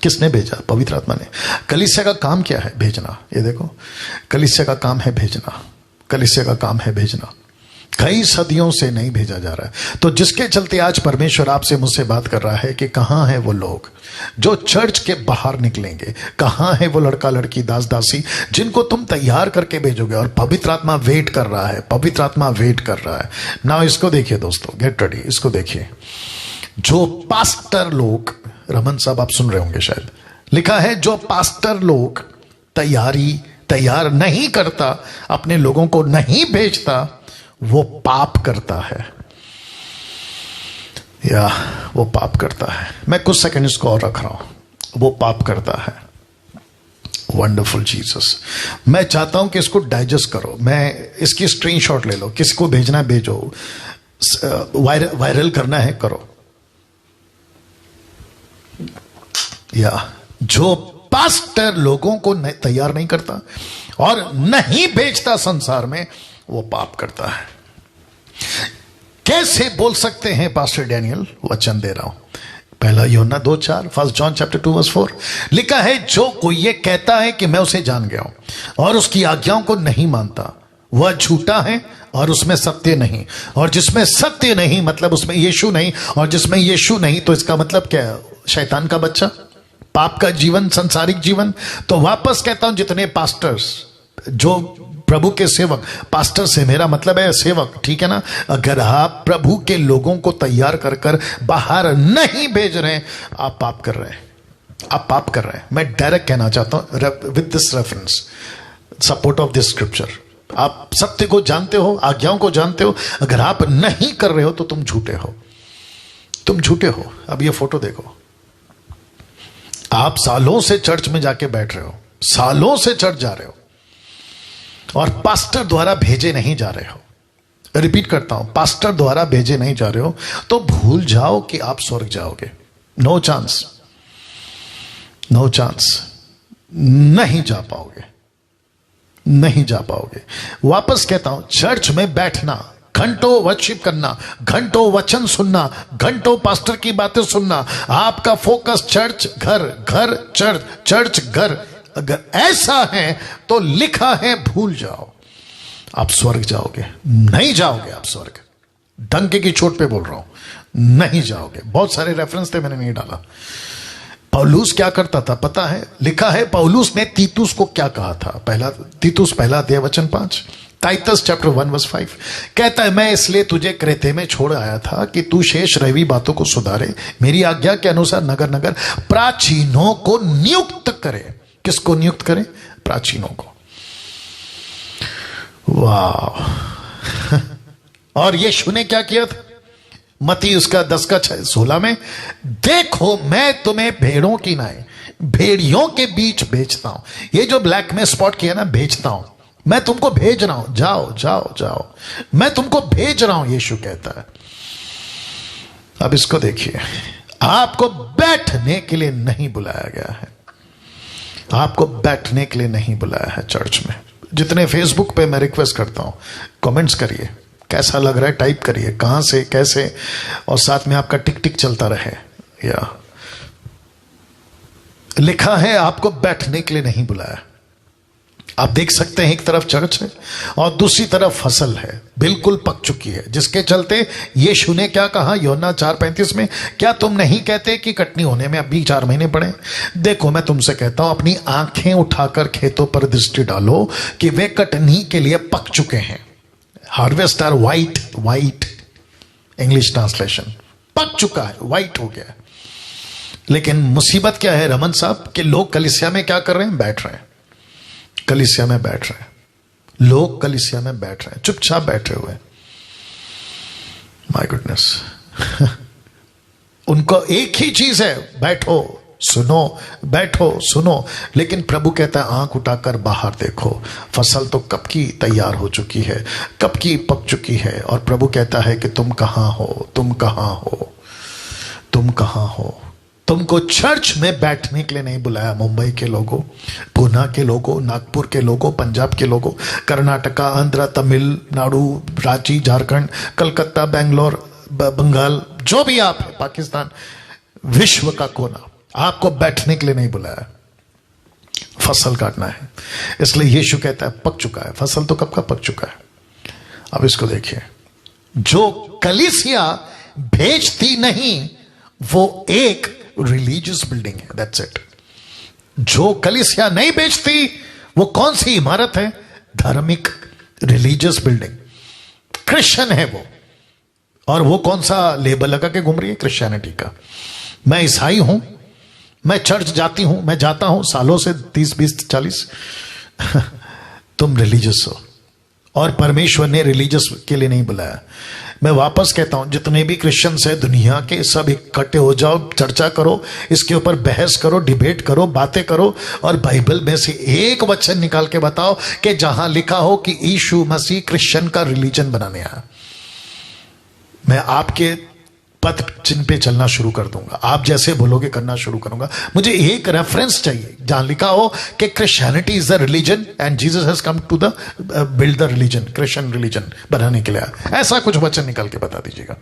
[SPEAKER 1] किसने भेजा? पवित्र आत्मा ने। कलीसिया का काम क्या है? भेजना। ये देखो, कलीसिया का काम है भेजना, कलीसिया का काम है भेजना। कई सदियों से नहीं भेजा जा रहा है। तो जिसके चलते आज परमेश्वर आपसे मुझसे बात कर रहा है कि कहां है वो लोग जो चर्च के बाहर निकलेंगे, कहां है वो लड़का लड़की, दास दासी जिनको तुम तैयार करके भेजोगे। और पवित्र आत्मा वेट कर रहा है, पवित्र आत्मा वेट कर रहा है ना। इसको देखिए दोस्तों, गेट रेडी, इसको देखिए। जो पास्टर लोग, रमन साहब आप सुन रहे होंगे शायद, लिखा है जो पास्टर लोग तैयार नहीं करता, अपने लोगों को नहीं भेजता, वो पाप करता है, या वो पाप करता है। मैं कुछ सेकंड इसको और रख रहा हूं। वो पाप करता है। Wonderful Jesus. मैं चाहता हूं कि इसको डाइजेस्ट करो। मैं इसकी स्क्रीनशॉट ले लो, किसको भेजना है भेजो, वायरल करना है करो। या जो पास्टर लोगों को तैयार नहीं करता और नहीं भेजता संसार में, वो पाप करता है। कैसे बोल सकते हैं पास्टर डैनियल? वचन दे रहा हूं, पहला यूहन्ना 2:4, 1 जॉन चैप्टर 2:4 लिखा है, जो कोई ये कहता है कि मैं उसे जान गया हूं और उसकी आज्ञाओं को नहीं मानता, वह झूठा है और उसमें सत्य नहीं। और जिसमें सत्य नहीं मतलब उसमें यीशु नहीं, और जिसमें यीशु नहीं तो इसका मतलब क्या है? शैतान का बच्चा, पाप का जीवन, संसारिक जीवन। तो वापस कहता हूं, जितने पास्टर्स, जो प्रभु के सेवक, पास्टर से मेरा मतलब है सेवक, ठीक है ना? अगर आप प्रभु के लोगों को तैयार कर कर बाहर नहीं भेज रहे हैं, आप पाप कर रहे हैं, आप पाप कर रहे हैं। मैं डायरेक्ट कहना चाहता हूं with this reference, support of this scripture. आप सत्य को जानते हो, आज्ञाओं को जानते हो, अगर आप नहीं कर रहे हो तो तुम झूठे हो, तुम झूठे हो। अब ये फोटो देखो, आप सालों से चर्च में जाके बैठ रहे हो, सालों से चर्च जा रहे हो, और पास्टर द्वारा भेजे नहीं जा रहे हो, रिपीट करता हूं, पास्टर द्वारा भेजे नहीं जा रहे हो, तो भूल जाओ कि आप स्वर्ग जाओगे। नो चांस, नो चांस, नहीं जा पाओगे, नहीं जा पाओगे। वापस कहता हूं, चर्च में बैठना, घंटों वर्शिप करना, घंटों वचन सुनना, घंटों पास्टर की बातें सुनना, आपका फोकस चर्च घर, घर चर्च, चर्च घर, अगर ऐसा है तो लिखा है भूल जाओ, आप स्वर्ग जाओगे। नहीं जाओगे आप स्वर्ग, डंके की चोट पे बोल रहा हूं, नहीं जाओगे। बहुत सारे रेफरेंस थे, मैंने नहीं डाला। पौलुस क्या करता था पता है? लिखा है पौलुस ने तीतुस को क्या कहा था। पहला तीतुस पहला अध्याय वचन 5, टाइटस चैप्टर 1 वर्स 5 कहता है, मैं इसलिए तुझे क्रेते में छोड़ आया था कि तू शेष रही बातों को सुधारे, मेरी आज्ञा के अनुसार नगर नगर प्राचीनों को नियुक्त करे। किसको नियुक्त करे? प्राचीनों को। वाह। और यीशु ने क्या किया था? मत्ती उसका 10 का 16 में, देखो मैं तुम्हें भेड़ों की नाई भेड़ियों के बीच भेजता हूं। ये जो ब्लैक में स्पॉट किया ना, भेजता हूं, मैं तुमको भेज रहा हूं, जाओ जाओ जाओ, मैं तुमको भेज रहा हूं, यीशु कहता है। अब इसको देखिए, आपको बैठने के लिए नहीं बुलाया गया है, आपको बैठने के लिए नहीं बुलाया है चर्च में। जितने फेसबुक पे मैं रिक्वेस्ट करता हूं, कमेंट्स करिए, कैसा लग रहा है टाइप करिए, कहां से कैसे, और साथ में आपका टिक टिक चलता रहे। या लिखा है आपको बैठने के लिए नहीं बुलाया। आप देख सकते हैं, एक तरफ चर्च है और दूसरी तरफ फसल है, बिल्कुल पक चुकी है, जिसके चलते यीशु ने क्या कहा यूहन्ना 4:35 में, क्या तुम नहीं कहते कि कटनी होने में अभी 4 महीने पड़े? देखो मैं तुमसे कहता हूं, अपनी आंखें उठाकर खेतों पर दृष्टि डालो कि वे कटनी के लिए पक चुके हैं। Harvest are white, white English translation, पक चुका है, वाइट हो गया है। लेकिन मुसीबत क्या है रमन साहब, कि लोग कलीसिया में क्या कर रहे हैं? बैठ रहे हैं, कलीसिया में बैठ रहे हैं, लोग कलीसिया में बैठ रहे हैं, चुपचाप बैठे हुए। My goodness. उनको एक ही चीज है, बैठो सुनो, बैठो सुनो। लेकिन प्रभु कहता है आंख उठाकर बाहर देखो, फसल तो कब की तैयार हो चुकी है, कब की पक चुकी है। और प्रभु कहता है कि तुम कहां हो, तुम कहां हो, तुम कहां हो। तुमको चर्च में बैठने के लिए नहीं बुलाया। मुंबई के लोगों, पुणे के लोगों, नागपुर के लोगों, पंजाब के लोगों, कर्नाटका, आंध्र, तमिलनाडु, रांची, झारखंड, कलकत्ता, बेंगलोर, बंगाल, जो भी आप है, पाकिस्तान, विश्व का कोना, आपको बैठने के लिए नहीं बुलाया, फसल काटना है। इसलिए यीशु कहता है पक चुका है, फसल तो कब का पक चुका है। अब इसको देखिए, जो कलीसिया भेजती नहीं वो एक रिलीजियस बिल्डिंग है, दैट्स इट। जो कलीसिया नहीं बेचती वो कौन सी इमारत है? धार्मिक रिलीजियस बिल्डिंग, क्रिश्चियन है वो। और वो कौन सा लेबल लगा के घूम रही है? क्रिश्चियनिटी का। मैं ईसाई हूं, मैं चर्च जाती हूं, मैं जाता हूं सालों से 30, 20, 40। तुम रिलीजियस हो, और परमेश्वर ने रिलीजियस के लिए नहीं बुलाया। मैं वापस कहता हूं, जितने भी क्रिश्चियंस है दुनिया के, सब इकट्ठे हो जाओ, चर्चा करो, इसके ऊपर बहस करो, डिबेट करो, बातें करो, और बाइबल में से एक वचन निकाल के बताओ कि जहां लिखा हो कि यीशु मसीह क्रिश्चियन का रिलीजन बनाने आया। मैं आपके पथ चिन्ह पे चलना शुरू कर दूंगा, आप जैसे बोलोगे करना शुरू करूंगा। मुझे एक रेफरेंस चाहिए जहां लिखा हो कि Christianity is the religion and Jesus has come to the build the religion, Christian religion बनाने के लिए। ऐसा कुछ वचन निकाल के बता दीजिएगा,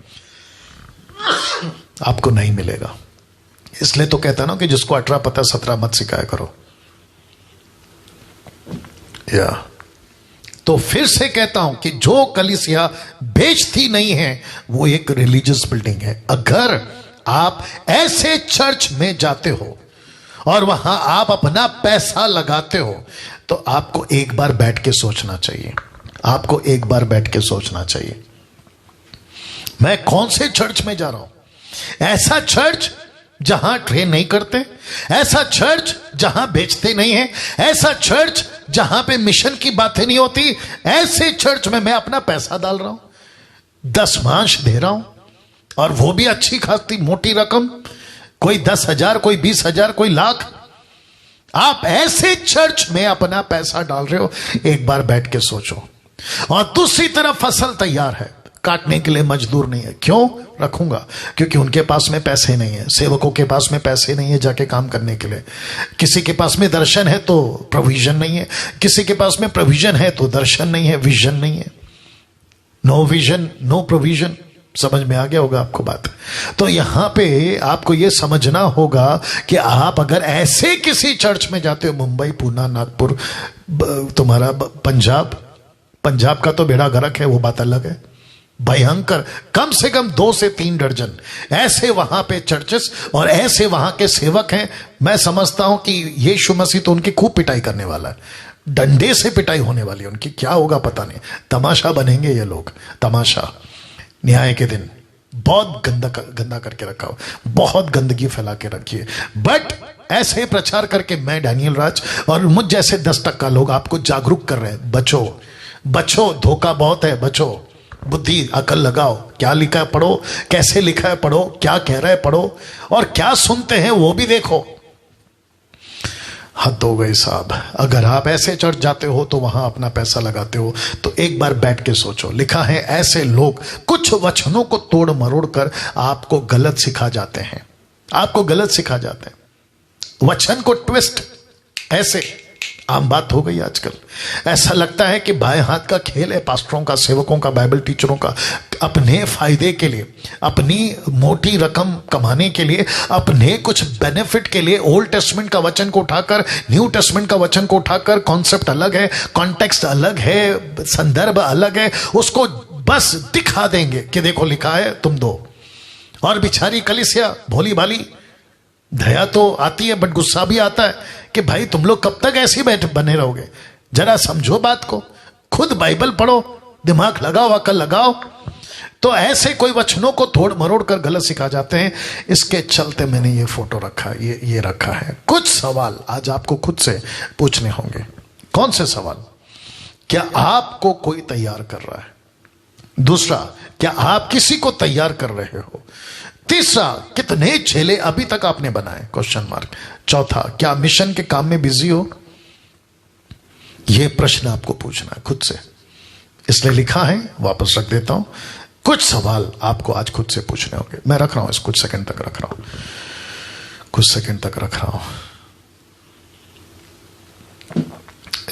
[SPEAKER 1] आपको नहीं मिलेगा। इसलिए तो कहता ना कि जिसको 18 पता 17 मत सिखाया करो। या तो फिर से कहता हूं कि जो कलीसिया बेचती नहीं है वो एक रिलीजियस बिल्डिंग है। अगर आप ऐसे चर्च में जाते हो और वहां आप अपना पैसा लगाते हो तो आपको एक बार बैठ के सोचना चाहिए, आपको एक बार बैठ के सोचना चाहिए, मैं कौन से चर्च में जा रहा हूं। ऐसा चर्च जहां ट्रेन नहीं करते, ऐसा चर्च जहां बेचते नहीं है, ऐसा चर्च जहां पे मिशन की बातें नहीं होती, ऐसे चर्च में मैं अपना पैसा डाल रहा हूं, दशमांश दे रहा हूं, और वो भी अच्छी खासी मोटी रकम, कोई 10,000, कोई 20,000, कोई लाख। आप ऐसे चर्च में अपना पैसा डाल रहे हो, एक बार बैठ के सोचो। और दूसरी तरफ फसल तैयार है, काटने के लिए मजदूर नहीं है। क्यों रखूंगा? क्योंकि उनके पास में पैसे नहीं है, सेवकों के पास में पैसे नहीं है जाके काम करने के लिए। किसी के पास में दर्शन है तो प्रोविजन नहीं है, किसी के पास में प्रोविजन है तो दर्शन नहीं है, विजन नहीं है। No vision no provision. समझ में आ गया होगा आपको बात। तो यहां पे आपको यह समझना होगा कि आप अगर ऐसे किसी चर्च में जाते हो, मुंबई, पूना, नागपुर, तुम्हारा पंजाब का तो बेड़ा गर्क है, वो बात अलग है, भयंकर। कम से कम 2 से 3 दर्जन ऐसे वहां पे चर्चेस और ऐसे वहां के सेवक हैं। मैं समझता हूं कि यीशु मसीह तो उनकी खूब पिटाई करने वाला है, डंडे से पिटाई होने वाली है उनकी। क्या होगा पता नहीं, तमाशा बनेंगे ये लोग, तमाशा। न्याय के दिन बहुत गंदा करके रखा हो, बहुत गंदगी फैला के रखी है। बट ऐसे प्रचार करके मैं, डैनियल राज और मुझ जैसे 10% लोग आपको जागरूक कर रहे हैं, बचो बचो, धोखा बहुत है, बचो। बुद्धि अकल लगाओ, क्या लिखा है पढ़ो, कैसे लिखा है पढ़ो, क्या कह रहा है पढ़ो, और क्या सुनते हैं वो भी देखो। हद हो गई साहब। अगर आप ऐसे चर्च जाते हो तो वहां अपना पैसा लगाते हो, तो एक बार बैठ के सोचो। लिखा है ऐसे लोग कुछ वचनों को तोड़ मरोड़ कर आपको गलत सिखा जाते हैं, आपको गलत सिखा जाते हैं। वचन को ट्विस्ट, ऐसे आम बात हो गई आजकल। ऐसा लगता है कि बाएं हाथ का खेल है पास्टरों का, सेवकों का, बाइबल टीचरों का, अपने फायदे के लिए, अपनी मोटी रकम कमाने के लिए, अपने कुछ बेनिफिट के लिए ओल्ड टेस्टमेंट का वचन को उठाकर न्यू टेस्टमेंट का वचन को उठाकर, कॉन्सेप्ट अलग है, कॉन्टेक्स्ट अलग है, संदर्भ अलग है, उसको बस दिखा देंगे कि देखो लिखा है तुम दो। और बिचारी कलीसिया भोली भाली, दया तो आती है बट गुस्सा भी आता है कि भाई तुम लोग कब तक ऐसे बैठ बने रहोगे, जरा समझो बात को, खुद बाइबल पढ़ो, दिमाग लगाओ, अकल लगाओ। तो ऐसे कोई वचनों को तोड़ मरोड़ कर गलत सिखा जाते हैं। इसके चलते मैंने ये फोटो रखा, ये रखा है। कुछ सवाल आज आपको खुद से पूछने होंगे। कौन से सवाल? क्या आपको कोई तैयार कर रहा है? दूसरा, क्या आप किसी को तैयार कर रहे हो? तीसरा, कितने चेले अभी तक आपने बनाए? Question mark. चौथा, क्या मिशन के काम में बिजी हो? यह प्रश्न आपको पूछना है खुद से, इसलिए लिखा है, वापस रख देता हूं। कुछ सवाल आपको आज खुद से पूछने होंगे। मैं रख रहा हूं, इस कुछ सेकंड तक रख रहा हूं, कुछ सेकंड तक रख रहा हूं।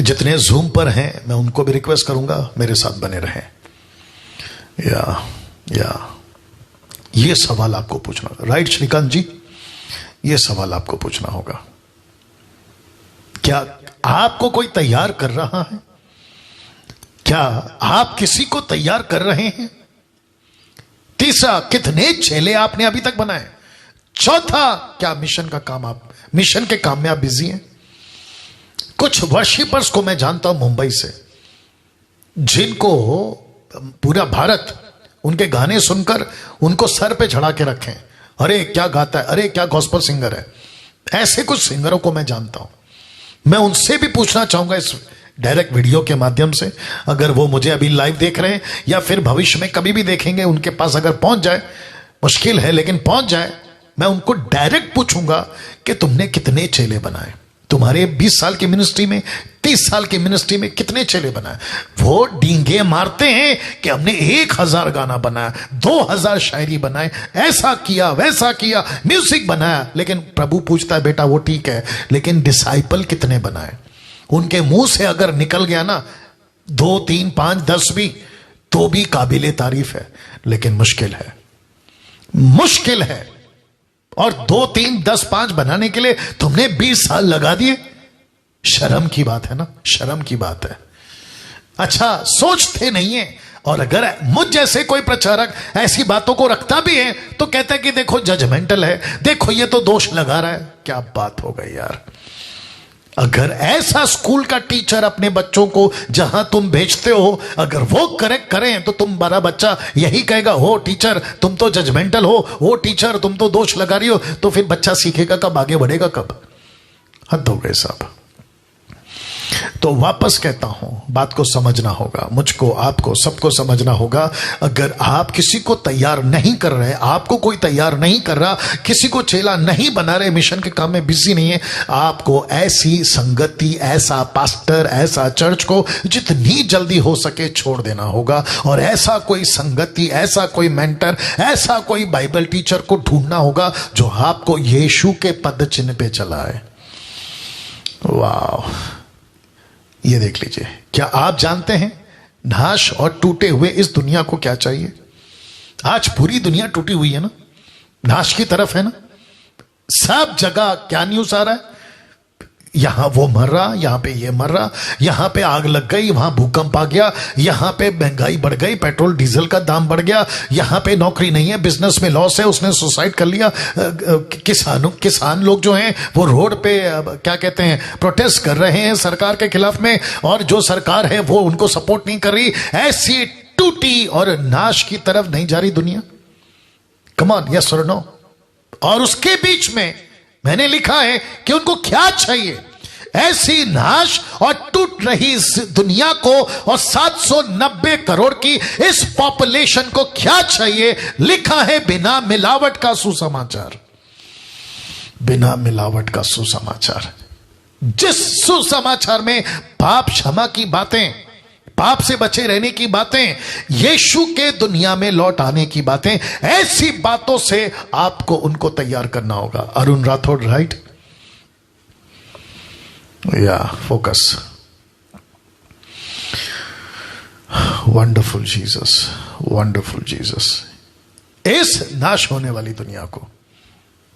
[SPEAKER 1] जितने जूम पर हैं मैं उनको भी रिक्वेस्ट करूंगा मेरे साथ बने रहें। या ये सवाल आपको पूछना, राइट श्रीकांत जी, ये सवाल आपको पूछना होगा। क्या आपको कोई तैयार कर रहा है? क्या आप किसी को तैयार कर रहे हैं? तीसरा, कितने चेले आपने अभी तक बनाए? चौथा, क्या मिशन के काम में आप बिजी हैं? कुछ वर्शिपर्स को मैं जानता हूं मुंबई से, जिनको पूरा भारत उनके गाने सुनकर उनको सर पे चढ़ा के रखें, अरे क्या गाता है, अरे क्या गॉस्पेल सिंगर है। ऐसे कुछ सिंगरों को मैं जानता हूं। मैं उनसे भी पूछना चाहूंगा इस डायरेक्ट वीडियो के माध्यम से, अगर वो मुझे अभी लाइव देख रहे हैं या फिर भविष्य में कभी भी देखेंगे, उनके पास अगर पहुंच जाए, मुश्किल है लेकिन पहुंच जाए, मैं उनको डायरेक्ट पूछूंगा कि तुमने कितने चेले बनाए? तुम्हारे 20 साल की मिनिस्ट्री में, 30 साल की मिनिस्ट्री में कितने चेले बनाए? वो डींगे मारते हैं कि हमने 1000 गाना बनाया, 2000 शायरी बनाए, ऐसा किया वैसा किया, म्यूजिक बनाया। लेकिन प्रभु पूछता है, बेटा वो ठीक है, लेकिन डिसाइपल कितने बनाए? उनके मुंह से अगर निकल गया ना 2, 3, 5, 10 भी, तो भी काबिले तारीफ है, लेकिन मुश्किल है, मुश्किल है। और 2, 3, 10, 5 बनाने के लिए तुमने 20 साल लगा दिए। शर्म की बात है ना, शर्म की बात है। अच्छा, सोचते नहीं है। और अगर मुझ जैसे कोई प्रचारक ऐसी बातों को रखता भी है तो कहता है कि देखो जजमेंटल है, देखो ये तो दोष लगा रहा है। क्या बात हो गई यार। अगर ऐसा स्कूल का टीचर अपने बच्चों को जहां तुम भेजते हो, अगर वो करेक्ट करें तो तुम्हारा बच्चा यही कहेगा, हो टीचर तुम तो जजमेंटल हो टीचर तुम तो दोष लगा रही हो, तो फिर बच्चा सीखेगा कब, आगे बढ़ेगा कब? हद हो गए साहब। तो वापस कहता हूं, बात को समझना होगा, मुझको, आपको, सबको समझना होगा। अगर आप किसी को तैयार नहीं कर रहे, आपको कोई तैयार नहीं कर रहा, किसी को चेला नहीं बना रहे, मिशन के काम में बिजी नहीं है, आपको ऐसी संगति, ऐसा पास्टर, ऐसा चर्च को जितनी जल्दी हो सके छोड़ देना होगा, और ऐसा कोई संगति, ऐसा कोई मेंटर, ऐसा कोई बाइबल टीचर को ढूंढना होगा जो आपको यीशु के पद चिन्ह पे चलाए। वाह, ये देख लीजिए। क्या आप जानते हैं नाश और टूटे हुए इस दुनिया को क्या चाहिए? आज पूरी दुनिया टूटी हुई है ना, नाश की तरफ है ना। सब जगह क्या न्यूज आ रहा है? यहां वो मर रहा, यहां पे ये मर रहा, यहां पे आग लग गई, वहां भूकंप आ गया, यहां पे महंगाई बढ़ गई, पेट्रोल डीजल का दाम बढ़ गया, यहां पे नौकरी नहीं है, बिजनेस में लॉस है, उसने सुसाइड कर लिया। किसान लोग जो हैं वो रोड पे क्या कहते हैं, प्रोटेस्ट कर रहे हैं सरकार के खिलाफ में, और जो सरकार है वो उनको सपोर्ट नहीं कर रही। ऐसी टूटी और नाश की तरफ नहीं जा रही दुनिया? कम ऑन, यस और नो? और उसके बीच में मैंने लिखा है कि उनको क्या चाहिए? ऐसी नाश और टूट रही इस दुनिया को और 790 करोड़ की इस पॉपुलेशन को क्या चाहिए? लिखा है बिना मिलावट का सुसमाचार। बिना मिलावट का सुसमाचार, जिस सुसमाचार में पाप क्षमा की बातें, पाप से बचे रहने की बातें, यीशु के दुनिया में लौट आने की बातें, ऐसी बातों से आपको उनको तैयार करना होगा। अरुण राठौड़, राइट? या focus. Wonderful Jesus, wonderful Jesus. इस नाश होने वाली दुनिया को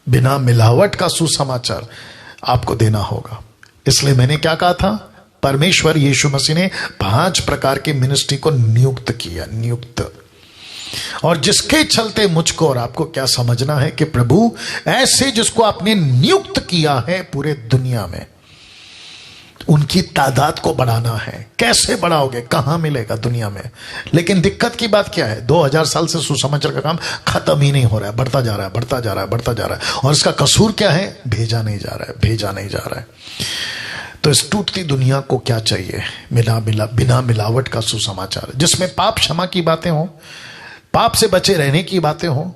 [SPEAKER 1] बिना मिलावट का सुसमाचार आपको देना होगा। इसलिए मैंने क्या कहा था, परमेश्वर यीशु मसीह ने 5 प्रकार के मिनिस्ट्री को नियुक्त किया, नियुक्त। और जिसके चलते मुझको और आपको क्या समझना है कि प्रभु ऐसे जिसको आपने नियुक्त किया है पूरे दुनिया में, उनकी तादाद को बढ़ाना है। कैसे बढ़ाओगे? कहां मिलेगा दुनिया में? लेकिन दिक्कत की बात क्या है, 2000 साल से सुसमाचार का काम खत्म ही नहीं हो रहा है, बढ़ता जा रहा है, बढ़ता जा रहा है, बढ़ता जा रहा है। और इसका कसूर क्या है? भेजा नहीं जा रहा है, भेजा नहीं जा रहा है। तो इस टूटती दुनिया को क्या चाहिए? बिना मिलावट का सुसमाचार, जिसमें पाप क्षमा की बातें हो, पाप से बचे रहने की बातें हो,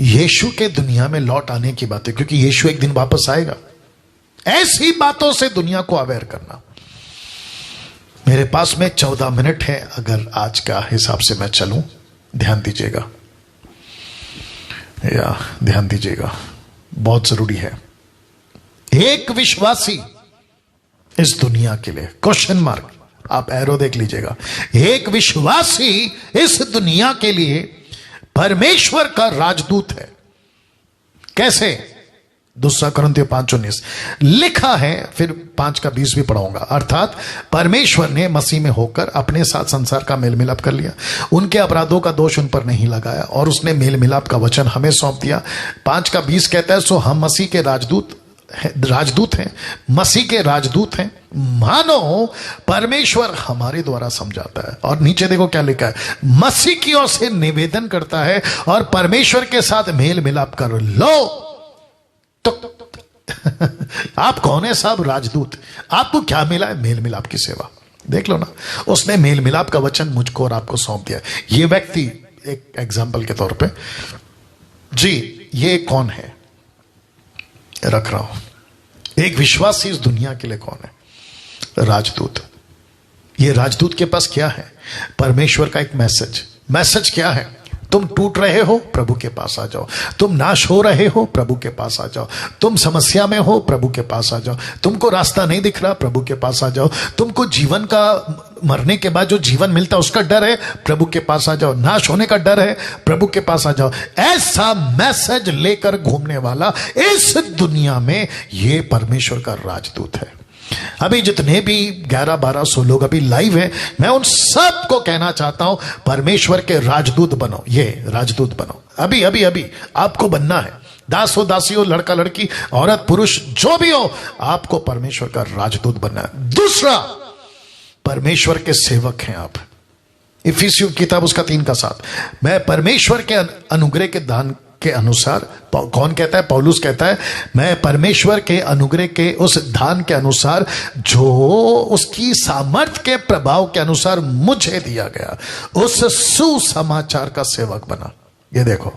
[SPEAKER 1] यीशु के दुनिया में लौट आने की बातें, क्योंकि यीशु एक दिन वापस आएगा। ऐसी बातों से दुनिया को अवेयर करना। मेरे पास में 14 मिनट है, अगर आज का हिसाब से मैं चलूं, ध्यान दीजिएगा, या ध्यान दीजिएगा, बहुत जरूरी है। एक विश्वासी इस दुनिया के लिए, क्वेश्चन मार्क, आप एरो देख लीजिएगा, एक विश्वासी इस दुनिया के लिए परमेश्वर का राजदूत है। कैसे? 2 कुरिन्थियों 5:19 लिखा है, फिर 5 का 20 भी पढ़ाऊंगा। अर्थात परमेश्वर ने मसीह में होकर अपने साथ संसार का मेल मिलाप कर लिया, उनके अपराधों का दोष उन पर नहीं लगाया, और उसने मेल मिलाप का वचन हमें सौंप दिया। 5 का 20 कहता है, सो हम मसीह के राजदूत हैं, मसीह के राजदूत हैं, मानो परमेश्वर हमारे द्वारा समझाता है। और नीचे देखो क्या लिखा है, मसीह की ओर से निवेदन करता है और परमेश्वर के साथ मेल मिलाप कर लो। तो आप कौन है साहब? राजदूत। आपको क्या मिला है? मेल मिलाप की सेवा। देख लो ना, उसने मेल मिलाप का वचन मुझको और आपको सौंप दिया। ये व्यक्ति, एक एग्जाम्पल के तौर पे जी, ये कौन है रख रहा हूं, एक विश्वासी इस दुनिया के लिए कौन है? राजदूत। ये राजदूत के पास क्या है? परमेश्वर का एक मैसेज क्या है? तुम टूट रहे हो, प्रभु के पास आ जाओ। तुम नाश हो रहे हो, प्रभु के पास आ जाओ। तुम समस्या में हो, प्रभु के पास आ जाओ। तुमको रास्ता नहीं दिख रहा, प्रभु के पास आ जाओ। तुमको जीवन का, मरने के बाद जो जीवन मिलता है उसका डर है, प्रभु के पास आ जाओ। नाश होने का डर है, प्रभु के पास आ जाओ। ऐसा मैसेज लेकर घूमने वाला इस दुनिया में ये परमेश्वर का राजदूत है। अभी जितने भी 11-1200 लोग अभी लाइव हैं, मैं उन सब को कहना चाहता हूं, परमेश्वर के राजदूत बनो। ये राजदूत बनो, अभी अभी अभी आपको बनना है। दास हो, दासी हो, लड़का लड़की, औरत पुरुष, जो भी हो, आपको परमेश्वर का राजदूत बनना है। दूसरा, परमेश्वर के सेवक हैं आप। इफिसियों किताब उसका 3 का 7, मैं परमेश्वर के अनुग्रह के दान के अनुसार, कौन कहता है? पौलुस कहता है मैं परमेश्वर के अनुग्रह के उस दान के अनुसार जो उसकी सामर्थ्य के प्रभाव के अनुसार मुझे दिया गया, उस सुसमाचार का सेवक बना। ये देखो,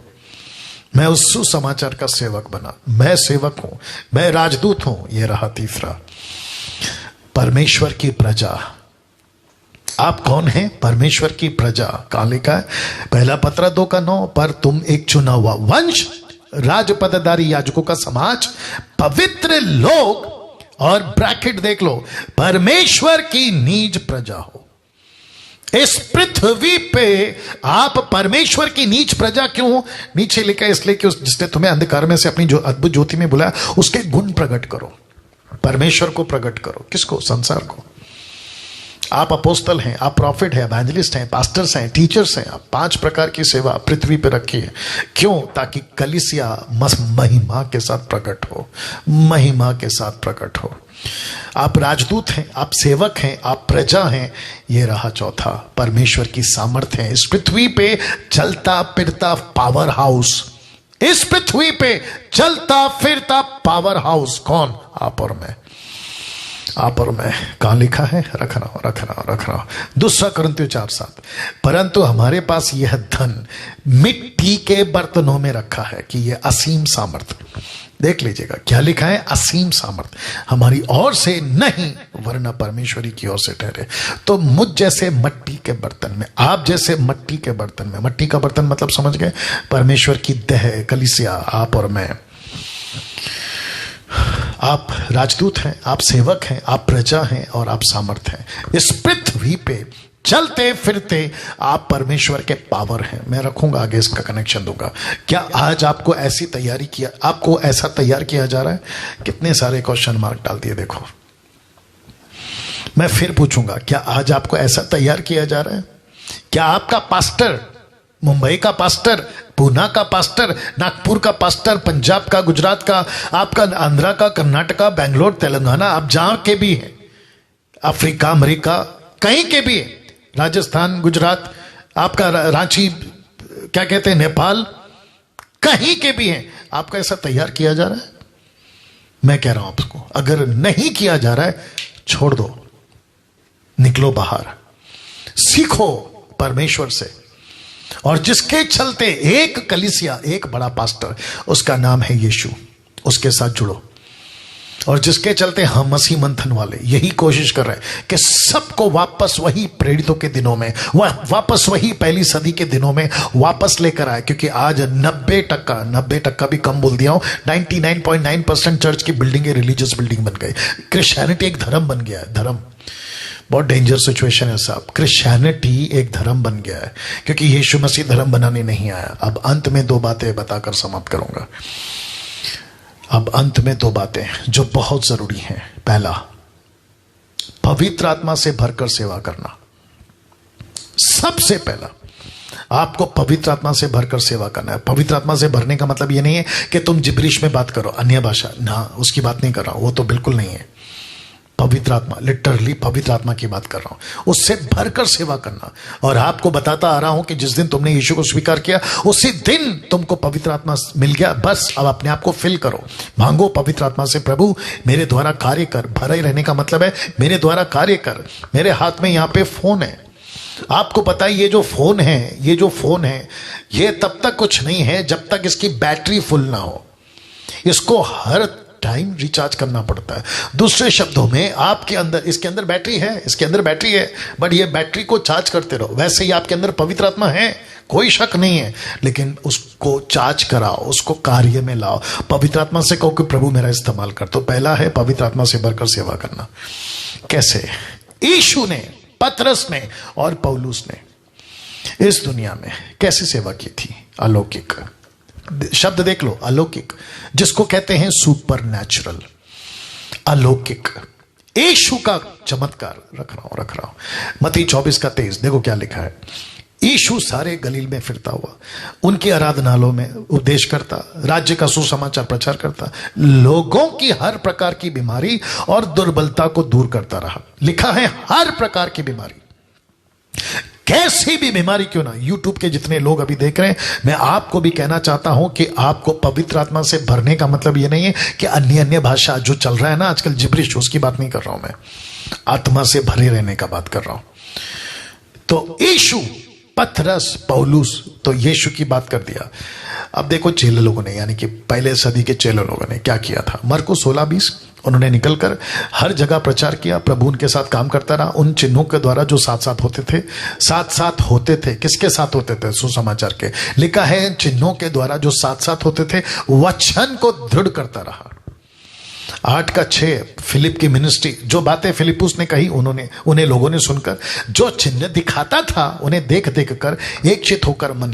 [SPEAKER 1] मैं उस सुसमाचार का सेवक बना। मैं सेवक हूं, मैं राजदूत हूं। ये रहा तीसरा, परमेश्वर की प्रजा। आप कौन हैं? परमेश्वर की प्रजा। कहां लिखा है? पहला पत्र 2:9, पर तुम एक चुना हुआ वंश, राजपदधारी याजकों का समाज, पवित्र लोग, और ब्रैकेट देख लो, परमेश्वर की निज प्रजा हो। इस पृथ्वी पे आप परमेश्वर की नीच प्रजा क्यों? नीचे लिखा है इसलिए कि जिसने तुम्हें अंधकार में से अपनी जो अद्भुत ज्योति में बुलाया, उसके गुण प्रकट करो। परमेश्वर को प्रकट करो। किसको? संसार को। आप अपोस्तल हैं, आप प्रॉफिट हैं, एवेंजलिस्ट हैं, पास्टर्स हैं, टीचर्स हैं। आप 5 प्रकार की सेवा पृथ्वी पे रखी है। क्यों? ताकि कलीसिया महिमा के साथ प्रकट हो, महिमा के साथ प्रकट हो। आप राजदूत हैं, आप सेवक हैं, आप प्रजा हैं। ये रहा चौथा, परमेश्वर की सामर्थ्य है। इस पृथ्वी पे चलता फिरता पावर हाउस, इस पृथ्वी पे चलता फिरता पावर हाउस। कौन? आप और मैं, आप और मैं। कहां लिखा है? रख रहा हूं। दूसरा कुरिन्थियों 4:7, परंतु हमारे पास यह धन मिट्टी के बर्तनों में रखा है कि यह असीम सामर्थ। देख लीजिएगा क्या लिखा है? असीम सामर्थ हमारी ओर से नहीं, वरना परमेश्वरी की ओर से ठहरे। तो मुझ जैसे मट्टी के बर्तन में, आप जैसे मट्टी के बर्तन में, मट्टी का बर्तन मतलब समझ गए? परमेश्वर की देह, कलीसिया, आप और मैं। आप राजदूत हैं, आप सेवक हैं, आप प्रजा हैं और आप सामर्थ हैं। इस पृथ्वी पे चलते फिरते आप परमेश्वर के पावर हैं। मैं रखूंगा आगे, इसका कनेक्शन दूंगा। क्या आज आपको ऐसी तैयारी किया, आपको ऐसा तैयार किया जा रहा है? कितने सारे क्वेश्चन मार्क डाल दिए। देखो, मैं फिर पूछूंगा, क्या आज आपको ऐसा तैयार किया जा रहा है? क्या आपका पास्टर, मुंबई का पास्टर, पूना का पास्टर, नागपुर का पास्टर, पंजाब का, गुजरात का, आपका आंध्रा का, कर्नाटका, बेंगलोर, तेलंगाना, आप जहां के भी हैं, अफ्रीका, अमेरिका, कहीं के भी हैं, राजस्थान, गुजरात, आपका रांची, क्या कहते हैं, नेपाल, कहीं के भी हैं, आपका ऐसा तैयार किया जा रहा है? मैं कह रहा हूं आपको, अगर नहीं किया जा रहा है, छोड़ दो, निकलो बाहर, सीखो परमेश्वर से। और जिसके चलते एक कलीसिया, एक बड़ा पास्टर, उसका नाम है यीशु, उसके साथ जुड़ो। और जिसके चलते हम मसीह मंथन वाले यही कोशिश कर रहे हैं कि सबको वापस वही प्रेरितों के दिनों में, वापस वही पहली सदी के दिनों में वापस लेकर आए। क्योंकि आज 90% भी कम बोल दिया हूं, 99.9% चर्च की बिल्डिंगें रिलीजियस बिल्डिंग बन गई। क्रिश्चियनिटी एक धर्म बन गया है। धर्म बहुत डेंजर सिचुएशन है साहब। क्रिश्चियनिटी एक धर्म बन गया है, क्योंकि यीशु मसीह धर्म बनाने नहीं आया। अब अंत में 2 बातें बताकर समाप्त करूंगा। अब अंत में 2 बातें जो बहुत जरूरी हैं। पहला, पवित्र आत्मा से भरकर सेवा करना। सबसे पहला आपको पवित्र आत्मा से भरकर सेवा करना है। पवित्र आत्मा से भरने का मतलब यह नहीं है कि तुम जिब्रिश में बात करो, अन्य भाषा, ना, उसकी बात नहीं कर रहा हूं, वो तो बिल्कुल नहीं है। पवित्र आत्मा, लिटरली पवित्र आत्मा की बात कर रहा हूं, उससे भरकर सेवा करना। और आपको बताता आ रहा हूं कि जिस दिन तुमने यीशु को स्वीकार किया, उसी दिन तुमको पवित्र आत्मा मिल गया। बस अब अपने आप को फिल करो, मांगो पवित्र आत्मा से, प्रभु मेरे द्वारा कार्य कर। भरे रहने का मतलब है मेरे द्वारा कार्य कर। मेरे हाथ में यहां पे फोन है, आपको पता है ये जो फोन है ये तब तक कुछ नहीं है जब तक इसकी बैटरी फुल ना हो। इसको हर टाइम रिचार्ज करना पड़ता है। दूसरे शब्दों में, आपके अंदर, इसके अंदर बैटरी है, बट ये बैटरी को चार्ज करते रहो। वैसे ही आपके अंदर पवित्र आत्मा है, कोई शक नहीं है, लेकिन उसको चार्ज कराओ, उसको कार्य में लाओ। पवित्र आत्मा से कहो कि प्रभु मेरा इस्तेमाल कर। तो पहला है पवित्र आत्मा से भरकर सेवा करना। कैसे? यीशु ने, पतरस ने और पौलुस ने इस दुनिया में कैसे सेवा की थी? अलौकिक शब्द देख लो, अलौकिक, जिसको कहते हैं सुपर नेचुरल, अलौकिक। यीशु का चमत्कार रख रहा हूं मत्ती 24:23, देखो क्या लिखा है। यीशु सारे गलील में फिरता हुआ, उनकी आराधनालयों में उपदेश करता, राज्य का सुसमाचार प्रचार करता, लोगों की हर प्रकार की बीमारी और दुर्बलता को दूर करता रहा। लिखा है हर प्रकार की बीमारी। कैसी भी बीमारी क्यों ना, यूट्यूब के जितने लोग अभी देख रहे हैं, मैं आपको भी कहना चाहता हूं कि आपको पवित्र आत्मा से भरने का मतलब यह नहीं है कि अन्य अन्य भाषा जो चल रहा है ना आजकल, जिब्रिश, उसकी बात नहीं कर रहा हूं मैं। आत्मा से भरे रहने का बात कर रहा हूं। तो यीशु, पतरस, पौलुस, तो यीशु की बात कर दिया। अब देखो चेले लोगों ने, यानी कि पहले सदी के चेले लोगों ने क्या किया था। मरकुस 16:20, उन्होंने निकलकर हर जगह प्रचार किया, प्रभु उनके साथ काम करता रहा। उन चिन्हों के द्वारा जो साथ साथ होते थे, किसके साथ होते थे? सुसमाचार के। लिखा है चिन्हों के द्वारा जो साथ साथ होते थे, वचन को दृढ़ करता रहा। 8:6, फिलिप की मिनिस्ट्री, जो बातें फिलिपुस ने कही उन्हें लोगों ने सुनकर, जो चिन्ह दिखाता था उन्हें देख देख कर एक चित होकर मन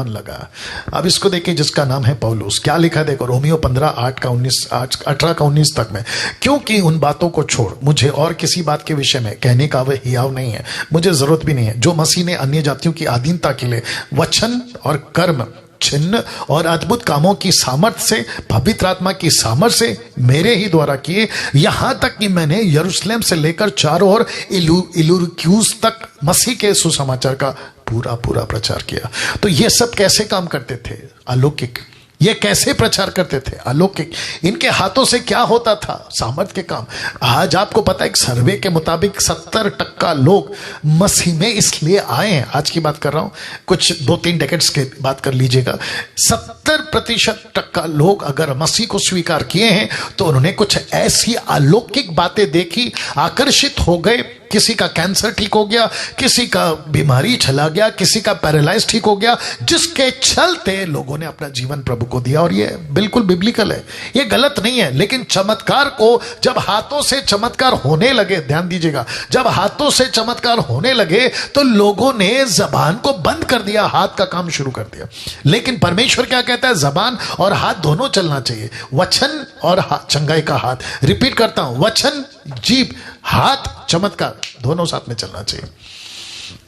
[SPEAKER 1] लगा। अब इसको देखिए, जिसका नाम है पौलुस, क्या लिखा देखो, रोमियो 15:18 तक में, क्योंकि उन बातों को छोड़ मुझे और किसी बात के विषय में कहने का वह हियाव नहीं है, मुझे जरूरत भी नहीं है, जो मसीह ने अन्य जातियों की अधीनता के लिए वचन और कर्म, चिन्ह और अद्भुत कामों की सामर्थ्य से, पवित्र आत्मा की सामर्थ्य से मेरे ही द्वारा किए, यहां तक कि मैंने यरूशलेम से लेकर चारों ओर इलुरिक्यूस तक मसीह के सुसमाचार का पूरा प्रचार किया। तो ये सब कैसे काम करते थे? अलौकिक। ये कैसे प्रचार करते थे? अलौकिक। इनके हाथों से क्या होता था? सामर्थ के काम। आज आपको पता है, एक सर्वे के मुताबिक 70% लोग मसीह में इसलिए आए हैं, आज की बात कर रहा हूं, कुछ 2-3 डेकेड्स के बात कर लीजिएगा, 70% लोग अगर मसीह को स्वीकार किए हैं तो उन्होंने कुछ ऐसी अलौकिक बातें देखी, आकर्षित हो गए। किसी का कैंसर ठीक हो गया, किसी का बीमारी चला गया, किसी का पैरालाइज ठीक हो गया, जिसके चलते लोगों ने अपना जीवन प्रभु को दिया। और ये बिल्कुल बिब्लिकल है, ये गलत नहीं है। लेकिन चमत्कार को जब हाथों से चमत्कार होने लगे, ध्यान दीजिएगा, जब हाथों से चमत्कार होने लगे तो लोगों ने जबान को बंद कर दिया, हाथ का काम शुरू कर दिया। लेकिन परमेश्वर क्या कहता है? जबान और हाथ दोनों चलना चाहिए, वचन और चंगाई का हाथ। रिपीट करता हूं, वचन, जीभ, हाथ, चमत्कार दोनों साथ में चलना चाहिए।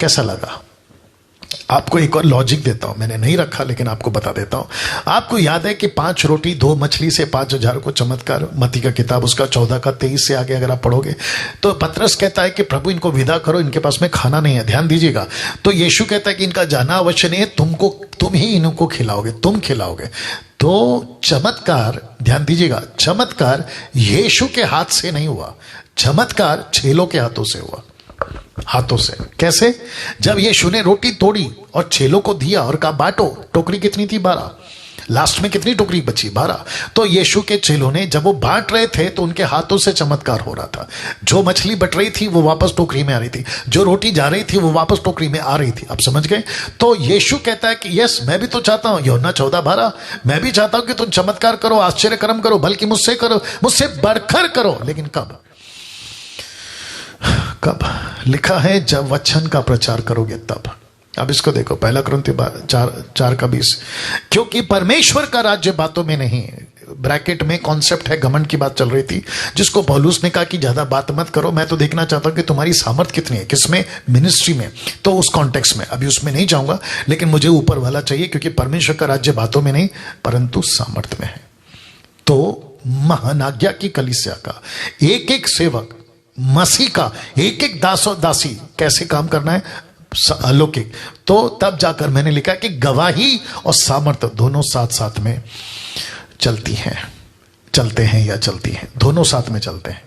[SPEAKER 1] कैसा लगा? आपको एक और लॉजिक देता हूं, मैंने नहीं रखा लेकिन आपको बता देता हूं। आपको याद है कि 5 रोटी 2 मछली से 5,000 को चमत्कार, मत्ती का किताब उसका 14:23 से आगे अगर आप पढ़ोगे तो पतरस कहता है कि प्रभु इनको विदा करो, इनके पास में खाना नहीं है। ध्यान दीजिएगा, तो यीशु कहता है कि इनका जाना अवश्य नहीं है, तुम ही इनको खिलाओगे, तुम खिलाओगे। तो चमत्कार, ध्यान दीजिएगा, चमत्कार यीशु के हाथ से नहीं हुआ, चमत्कार चेलों के हाथों से हुआ। हाथों से कैसे? जब यीशु ने रोटी तोड़ी और चेलों को दिया और कहा बांटो, टोकरी कितनी थी? 12। लास्ट में कितनी टोकरी बची? 12। तो यीशु के चेलों ने जब वो बांट रहे थे तो उनके हाथों से चमत्कार हो रहा था। जो मछली बट रही थी वो वापस टोकरी में आ रही थी, जो रोटी जा रही थी वो वापस टोकरी में आ रही थी। आप समझ गए? तो यीशु कहता है कि यस, मैं भी तो चाहता हूं, यूहन्ना 14:12, मैं भी चाहता हूं कि तुम चमत्कार करो, आश्चर्य कर्म करो, बल्कि मुझसे करो, मुझसे बढ़कर करो। लेकिन कब? लिखा है जब वचन का प्रचार करोगे तब। अब इसको देखो, 1 कुरिन्थी 4:20, क्योंकि परमेश्वर का राज्य बातों में नहीं, ब्रैकेट में कॉन्सेप्ट है, घमंड की बात चल रही थी, जिसको पौलुस ने कहा कि ज्यादा बात मत करो, मैं तो देखना चाहता हूं कि तुम्हारी सामर्थ कितनी है। किसमें? मिनिस्ट्री में। तो उस कॉन्टेक्स्ट में अभी उसमें नहीं जाऊंगा, लेकिन मुझे ऊपर वाला चाहिए, क्योंकि परमेश्वर का राज्य बातों में नहीं परंतु सामर्थ में है। तो महानाज्ञा की कलीसिया का एक एक सेवक, मसीह का एक एक दास और दासी कैसे काम करना है? अलौकिक। तो तब जाकर मैंने लिखा कि गवाही और सामर्थ दोनों साथ साथ में चलती हैं, चलते हैं या चलती हैं, दोनों साथ में चलते हैं।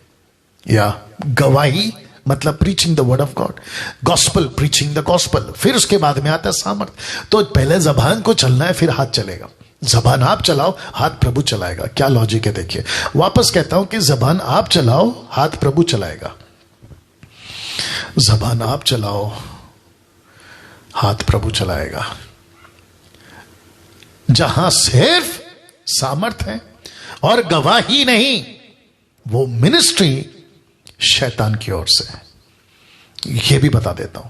[SPEAKER 1] या गवाही मतलब preaching the word of God, gospel, preaching the gospel, फिर उसके बाद में आता है सामर्थ। तो पहले जबान को चलना है, फिर हाथ चलेगा। जबान आप चलाओ, हाथ प्रभु चलाएगा। क्या लॉजिक है देखिए, वापस कहता हूं कि जबान आप चलाओ, हाथ प्रभु चलाएगा। जबान आप चलाओ, हाथ प्रभु चलाएगा। जहां सिर्फ सामर्थ है और गवाही नहीं, वो मिनिस्ट्री शैतान की ओर से है। यह भी बता देता हूं,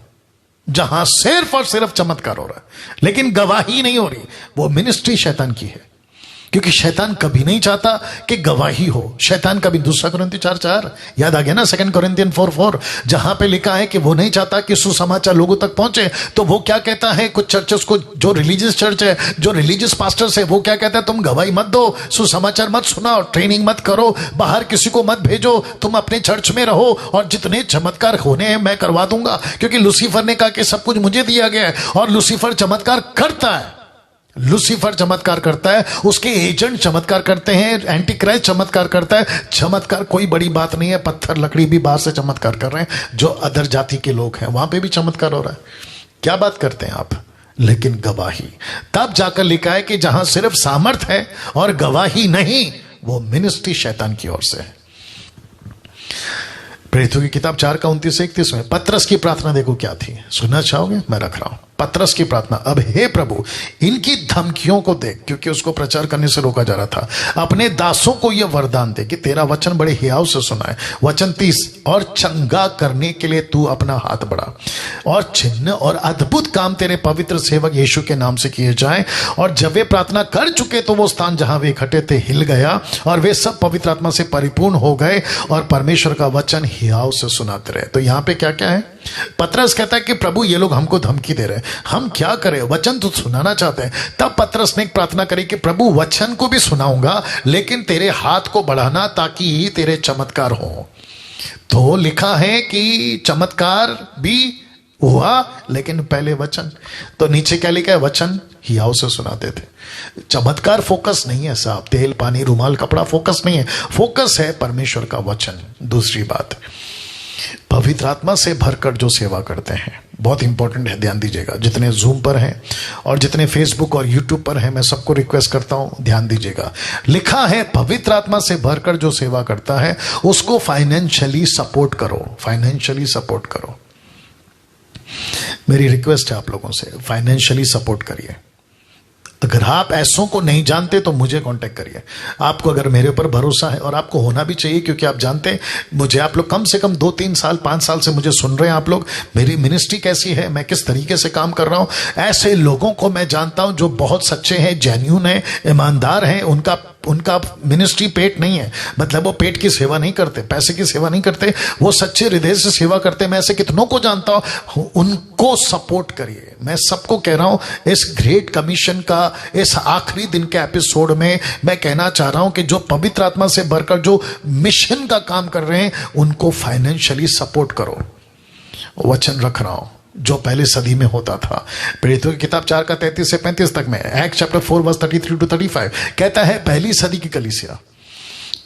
[SPEAKER 1] जहां सिर्फ और सिर्फ चमत्कार हो रहा है लेकिन गवाही नहीं हो रही, वो मिनिस्ट्री शैतान की है। क्योंकि शैतान कभी नहीं चाहता कि गवाही हो। शैतान कभी, 2 कुरिन्थियों 4:4 याद आ गया ना, 2 कुरिन्थियन 4:4, जहां पे लिखा है कि वो नहीं चाहता कि सुसमाचार लोगों तक पहुंचे। तो वो क्या कहता है, कुछ चर्चेस को, जो रिलीजियस चर्च है, जो रिलीजियस पास्टर्स है, वो क्या कहता है, तुम गवाही मत दो, सुसमाचार मत सुनाओ, ट्रेनिंग मत करो, बाहर किसी को मत भेजो, तुम अपने चर्च में रहो और जितने चमत्कार होने हैं मैं करवा दूंगा, क्योंकि लूसीफर ने कहा कि सब कुछ मुझे दिया गया है। और लूसीफर चमत्कार करता है, लूसीफर चमत्कार करता है, उसके एजेंट चमत्कार करते हैं, एंटी क्राइस्ट चमत्कार करता है। चमत्कार कोई बड़ी बात नहीं है, पत्थर लकड़ी भी बाहर से चमत्कार कर रहे हैं, जो अदर जाति के लोग हैं वहां पे भी चमत्कार हो रहा है। क्या बात करते हैं आप। लेकिन गवाही, तब जाकर लिखा है कि जहां सिर्फ सामर्थ है और गवाही नहीं, वो मिनिस्ट्री शैतान की ओर से है। प्रेरितों की किताब 4:29-31 में पतरस की प्रार्थना देखो क्या थी, सुनना चाहोगे, मैं रख रहा हूं। पतरस की प्रार्थना, अब हे प्रभु इनकी धमकियों को देख, क्योंकि उसको प्रचार करने से रोका जा रहा था, अपने दासों को यह वरदान दे कि तेरा वचन बड़े हियाव से सुना है। वचन 30, और चंगा करने के लिए तू अपना हाथ बढ़ा और चिन्ह और अद्भुत काम तेरे पवित्र सेवक यीशु के नाम से किए जाएं। और जब वे प्रार्थना कर चुके तो वो स्थान जहां वे इकट्ठे थे हिल गया और वे सब पवित्र आत्मा से परिपूर्ण हो गए और परमेश्वर का वचन हियाव से सुनाते रहे। तो यहां पे क्या क्या है, पतरस कहता है कि प्रभु ये लोग हमको धमकी दे रहे हैं, हम क्या करें, वचन तो सुनाना चाहते हैं। तब पतरस ने एक प्रार्थना करी कि प्रभु वचन को भी सुनाऊंगा, लेकिन तेरे हाथ को बढ़ाना ताकि तेरे चमत्कार हो। तो लिखा है कि चमत्कार भी हुआ, लेकिन पहले वचन। तो नीचे क्या लिखा है, वचन हियाव से सुनाते थे। चमत्कार फोकस नहीं है साहब, तेल पानी रुमाल कपड़ा फोकस नहीं है, फोकस है परमेश्वर का वचन। दूसरी बात, पवित्र आत्मा से भरकर जो सेवा करते हैं, बहुत इंपॉर्टेंट है, ध्यान दीजिएगा। जितने जूम पर हैं और जितने फेसबुक और यूट्यूब पर हैं, मैं सबको रिक्वेस्ट करता हूं ध्यान दीजिएगा। लिखा है पवित्र आत्मा से भरकर जो सेवा करता है उसको फाइनेंशियली सपोर्ट करो, फाइनेंशियली सपोर्ट करो। मेरी रिक्वेस्ट है आप लोगों से, फाइनेंशियली सपोर्ट करिए। अगर आप ऐसों को नहीं जानते तो मुझे कांटेक्ट करिए। आपको अगर मेरे ऊपर भरोसा है, और आपको होना भी चाहिए, क्योंकि आप जानते हैं मुझे, आप लोग कम से कम 2-3 साल 5 साल से मुझे सुन रहे हैं आप लोग, मेरी मिनिस्ट्री कैसी है, मैं किस तरीके से काम कर रहा हूं। ऐसे लोगों को मैं जानता हूं जो बहुत सच्चे हैं, जेन्युइन हैं, ईमानदार हैं। उनका मिनिस्ट्री पेट नहीं है, मतलब वो पेट की सेवा नहीं करते, पैसे की सेवा नहीं करते, वो सच्चे हृदय से सेवा करते। मैं ऐसे कितनों को जानता हूं, उनको सपोर्ट करिए। मैं सबको कह रहा हूं, इस ग्रेट कमीशन का इस आखिरी दिन के एपिसोड में मैं कहना चाह रहा हूं कि जो पवित्र आत्मा से भरकर जो मिशन का काम कर रहे हैं, उनको फाइनेंशियली सपोर्ट करो। वचन रख रहा हूं जो पहले सदी में होता था। प्रेरितों की किताब 4:33-35 तक में, एक्ट चैप्टर 4:33-35 कहता है, पहली सदी की कलीसिया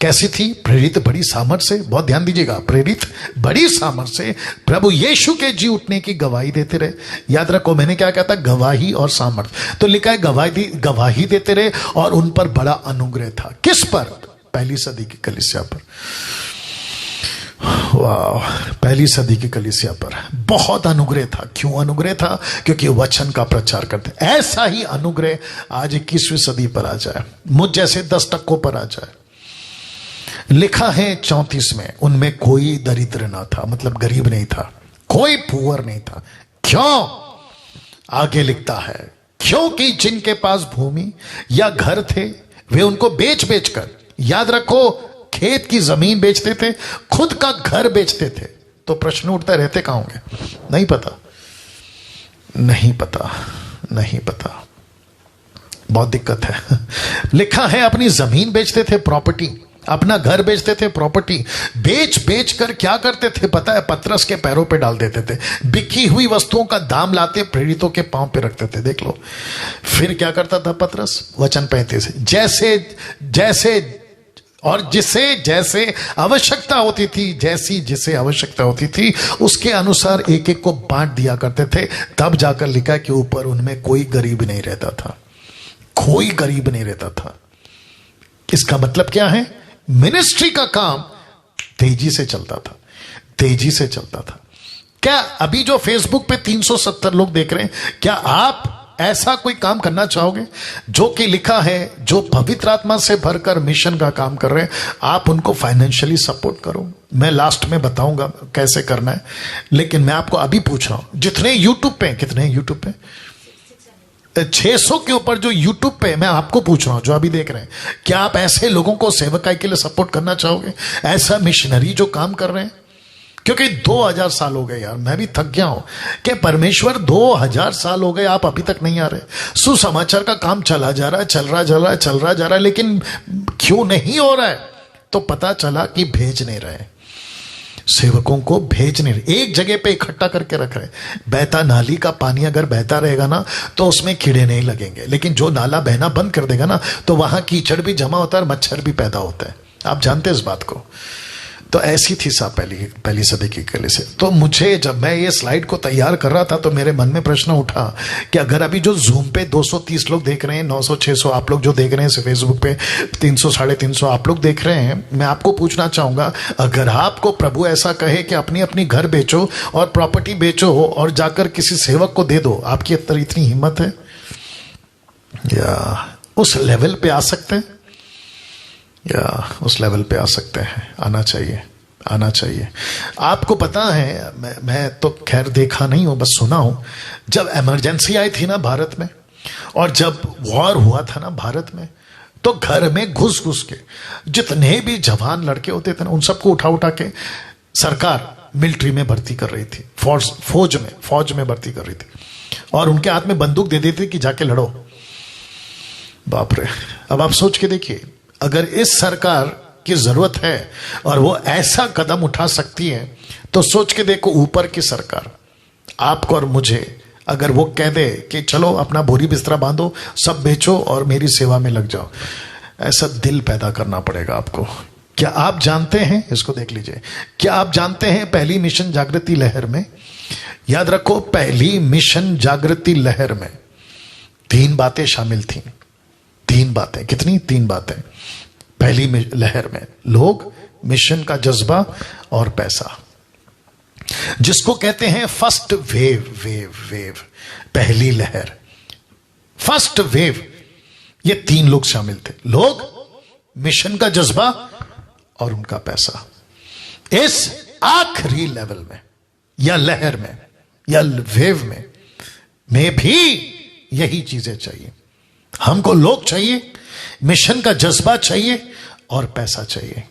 [SPEAKER 1] कैसी थी, प्रेरित बड़ी सामर्थ से, बहुत ध्यान दीजिएगा, प्रेरित बड़ी सामर्थ से प्रभु यीशु के जी उठने की गवाही देते रहे। याद रखो मैंने क्या कहा था, गवाही और सामर्थ। तो लिखा है गवाही देते रहे और उन पर बड़ा अनुग्रह था। किस पर, पहली सदी की कलीसिया पर। वाह, पहली सदी की कलीसिया पर बहुत अनुग्रह था। क्यों अनुग्रह था, क्योंकि वचन का प्रचार करते। ऐसा ही अनुग्रह आज 21वीं सदी पर आ जाए, मुझ जैसे 10 टक्कों पर आ जाए। लिखा है 34 में, उनमें कोई दरिद्र ना था, मतलब गरीब नहीं था, कोई पुअर नहीं था। क्यों, आगे लिखता है, क्योंकि जिनके पास भूमि या घर थे वे उनको बेच बेच कर, याद रखो खेत की जमीन बेचते थे, खुद का घर बेचते थे। तो प्रश्न उठता, रहते कहां होंगे, नहीं पता, नहीं पता, नहीं पता, बहुत दिक्कत है। लिखा है अपनी जमीन बेचते थे, प्रॉपर्टी, अपना घर बेचते थे, प्रॉपर्टी बेच बेच कर क्या करते थे पता है, पतरस के पैरों पे डाल देते थे। बिकी हुई वस्तुओं का दाम लाते प्रेरितों के पांव पे रखते थे। देख लो फिर क्या करता था पतरस, वचन 35, जैसे जैसे और जिसे जैसे आवश्यकता होती थी, जैसी जिसे आवश्यकता होती थी उसके अनुसार एक एक को बांट दिया करते थे। तब जाकर लिखा कि ऊपर उनमें कोई गरीब नहीं रहता था, कोई गरीब नहीं रहता था। इसका मतलब क्या है, मिनिस्ट्री का काम तेजी से चलता था, तेजी से चलता था। क्या अभी जो फेसबुक पे 370 लोग देख रहे हैं, क्या आप ऐसा कोई काम करना चाहोगे जो कि लिखा है, जो पवित्र आत्मा से भरकर मिशन का काम कर रहे हैं, आप उनको फाइनेंशियली सपोर्ट करो। मैं लास्ट में बताऊंगा कैसे करना है, लेकिन मैं आपको अभी पूछ रहा हूं, जितने यूट्यूब पे, कितने यूट्यूब पे, 600 के ऊपर जो यूट्यूब पे, मैं आपको पूछ रहा हूं जो अभी देख रहे हैं, क्या आप ऐसे लोगों को सेवकाई के लिए सपोर्ट करना चाहोगे? ऐसा मिशनरी जो काम कर रहे हैं? क्योंकि 2000 साल हो गए यार, मैं भी थक गया हूं कि परमेश्वर 2000 साल हो गए, आप अभी तक नहीं आ रहे। सुसमाचार का काम चला जा रहा है, चल रहा जा रहा है, लेकिन क्यों नहीं हो रहा है? तो पता चला कि भेज नहीं रहे, सेवकों को भेज नहीं रहे, एक जगह पे इकट्ठा करके रख रहे। बहता नाली का पानी अगर बहता रहेगा ना तो उसमें कीड़े नहीं लगेंगे, लेकिन जो नाला बहना बंद कर देगा ना तो वहां कीचड़ भी जमा होता है और मच्छर भी पैदा होता है। आप जानते हैं इस बात को। तो ऐसी थी साहब पहली सदी की कलीसिया। तो मुझे जब मैं ये स्लाइड को तैयार कर रहा था तो मेरे मन में प्रश्न उठा कि अगर अभी जो जूम पे 230 लोग देख रहे हैं, 900-600 आप लोग जो देख रहे हैं, फेसबुक पे 300-350 आप लोग देख रहे हैं, मैं आपको पूछना चाहूंगा, अगर आपको प्रभु ऐसा कहे कि अपनी अपनी घर बेचो और प्रॉपर्टी बेचो और जाकर किसी सेवक को दे दो, आपकी अंदर इतनी हिम्मत है या उस लेवल पे आ सकते हैं? या उस लेवल पे आ सकते हैं? आना चाहिए। आपको पता है, मैं तो खैर देखा नहीं हूं, बस सुना हूं, जब इमरजेंसी आई थी ना भारत में, और जब वॉर हुआ था ना भारत में, तो घर में घुस के जितने भी जवान लड़के होते थे ना, उन सबको उठा के सरकार मिलिट्री में भर्ती कर रही थी, फौज में भर्ती कर रही थी, और उनके हाथ में बंदूक दे देती थी कि जाके लड़ो। बाप रे! अब आप सोच के देखिए, अगर इस सरकार की जरूरत है और वो ऐसा कदम उठा सकती है, तो सोच के देखो ऊपर की सरकार आपको और मुझे अगर वो कह दे कि चलो अपना बोरी बिस्तरा बांधो, सब बेचो और मेरी सेवा में लग जाओ, ऐसा दिल पैदा करना पड़ेगा आपको। क्या आप जानते हैं, इसको देख लीजिए, क्या आप जानते हैं पहली मिशन जागृति लहर में, याद रखो, पहली मिशन जागृति लहर में 3 बातें शामिल थी। 3 बातें, कितनी? 3 बातें पहली लहर में। लोग, मिशन का जज्बा और पैसा, जिसको कहते हैं फर्स्ट वेव, पहली लहर, फर्स्ट वेव। ये 3 लोग शामिल थे, लोग, मिशन का जज्बा और उनका पैसा। इस आखिरी लेवल में या लहर में या वेव में भी यही चीजें चाहिए। हमको लोग चाहिए, मिशन का जज्बा चाहिए और पैसा चाहिए,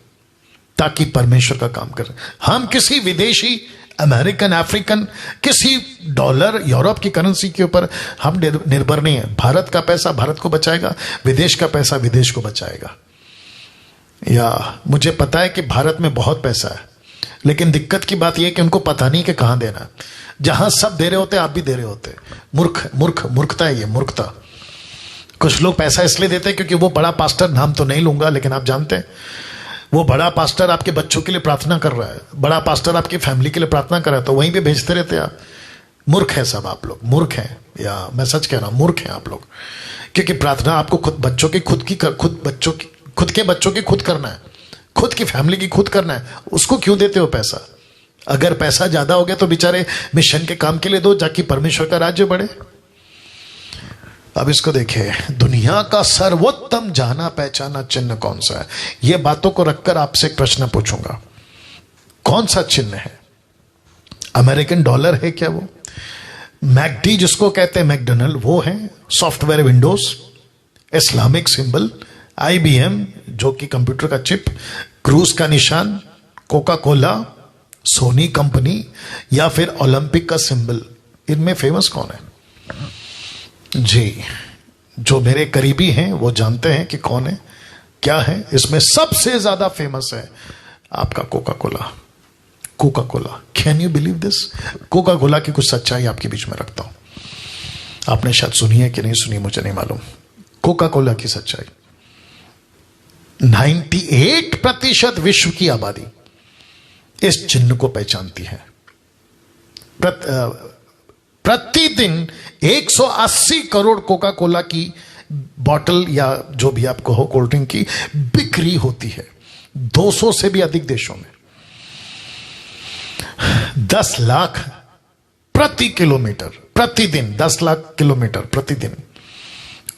[SPEAKER 1] ताकि परमेश्वर का काम करें। हम किसी विदेशी, अमेरिकन, अफ्रीकन, किसी डॉलर, यूरोप की करेंसी के ऊपर हम निर्भर नहीं है। भारत का पैसा भारत को बचाएगा, विदेश का पैसा विदेश को बचाएगा। या मुझे पता है कि भारत में बहुत पैसा है, लेकिन दिक्कत की बात यह कि उनको पता नहीं कि कहां देना। जहां सब दे रहे होते आप भी दे रहे होते। मूर्खता है ये, मूर्खता। कुछ लोग पैसा इसलिए देते हैं क्योंकि वो बड़ा पास्टर, नाम तो नहीं लूंगा, लेकिन आप जानते हैं, वो बड़ा पास्टर आपके बच्चों के लिए प्रार्थना कर रहा है, बड़ा पास्टर आपकी फैमिली के लिए प्रार्थना कर रहा है, तो वहीं पे भेजते रहते हैं आप। मूर्ख है सब आप लोग, मूर्ख हैं, या मैं सच कह रहा हूं, मूर्ख हैं आप लोग। क्योंकि प्रार्थना आपको खुद बच्चों की खुद के बच्चों की खुद करना है, खुद की फैमिली की खुद करना है, उसको क्यों देते हो पैसा? अगर पैसा ज्यादा हो गया तो बेचारे मिशन के काम के लिए दो, जाकि परमेश्वर का राज्य बढ़े। अब इसको देखिए, दुनिया का सर्वोत्तम जाना पहचाना चिन्ह कौन सा है? ये बातों को रखकर आपसे एक प्रश्न पूछूंगा, कौन सा चिन्ह है? अमेरिकन डॉलर है क्या वो? मैकडी जिसको कहते हैं, मैकडोनल्ड वो है? Software Windows, Islamic symbol, IBM जो कि कंप्यूटर का चिप, क्रूज का निशान, कोका कोला, सोनी कंपनी, या फिर ओलंपिक का सिंबल? इनमें फेमस कौन है जी? जो मेरे करीबी हैं वो जानते हैं कि कौन है, क्या है। इसमें सबसे ज्यादा फेमस है आपका Coca Cola. Can you believe this? Coca Cola की कुछ सच्चाई आपके बीच में रखता हूं, आपने शायद सुनी है कि नहीं सुनी, मुझे नहीं मालूम। कोका कोला की सच्चाई, 98% विश्व की आबादी इस चिन्ह को पहचानती है। प्रतिदिन 180 करोड़ कोका कोला की बॉटल या जो भी आप कहो कोल्ड ड्रिंक की बिक्री होती है 200 से भी अधिक देशों में। 10 लाख प्रति किलोमीटर प्रतिदिन, 10 लाख किलोमीटर प्रतिदिन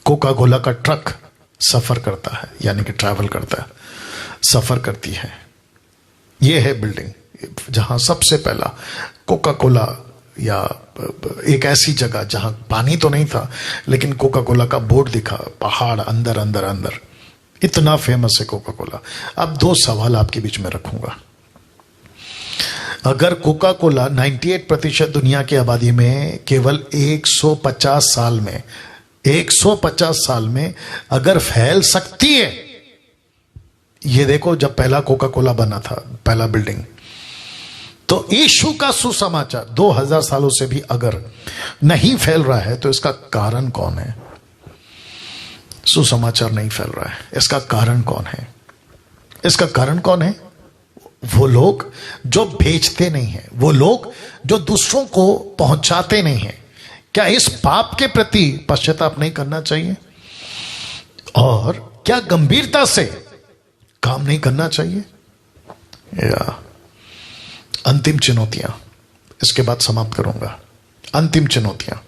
[SPEAKER 1] कोका कोला का ट्रक सफर करता है, यानी कि ट्रैवल करता है, सफर करती है। यह है बिल्डिंग जहां सबसे पहला कोका कोला या एक ऐसी जगह जहां पानी तो नहीं था लेकिन कोका कोला का बोर्ड दिखा, पहाड़ अंदर अंदर अंदर, इतना फेमस है कोका कोला। अब 2 सवाल आपके बीच में रखूंगा। अगर कोका कोला 98% दुनिया की आबादी में केवल 150 साल में अगर फैल सकती है, ये देखो जब पहला कोका कोला बना था, पहला बिल्डिंग, तो यीशु का सुसमाचार 2000 सालों से भी अगर नहीं फैल रहा है तो इसका कारण कौन है? सुसमाचार नहीं फैल रहा है, इसका कारण कौन है? इसका कारण कौन है? वो लोग जो भेजते नहीं हैं, वो लोग जो दूसरों को पहुंचाते नहीं हैं। क्या इस पाप के प्रति पश्चाताप नहीं करना चाहिए? और क्या गंभीरता से काम नहीं करना चाहिए? या अंतिम चुनौतियां, इसके बाद समाप्त करूंगा। अंतिम चुनौतियां,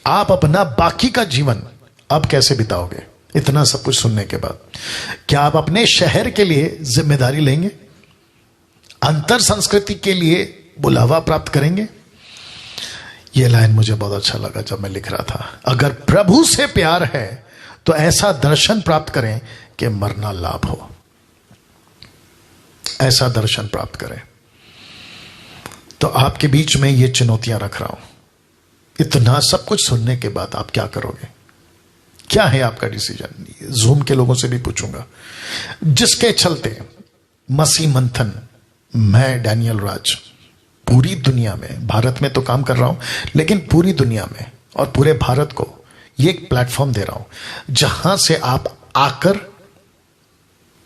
[SPEAKER 1] आप अपना बाकी का जीवन अब कैसे बिताओगे? इतना सब कुछ सुनने के बाद क्या आप अपने शहर के लिए जिम्मेदारी लेंगे? अंतर संस्कृति के लिए बुलावा प्राप्त करेंगे? यह लाइन मुझे बहुत अच्छा लगा जब मैं लिख रहा था। अगर प्रभु से प्यार है तो ऐसा दर्शन प्राप्त करें कि मरना लाभ हो। ऐसा दर्शन प्राप्त करें। तो आपके बीच में ये चुनौतियां रख रहा हूं। इतना सब कुछ सुनने के बाद आप क्या करोगे? क्या है आपका डिसीजन? जूम के लोगों से भी पूछूंगा, जिसके चलते मसीह मंथन, मैं डैनियल राज पूरी दुनिया में, भारत में तो काम कर रहा हूं, लेकिन पूरी दुनिया में और पूरे भारत को ये एक प्लेटफॉर्म दे रहा हूं जहां से आप आकर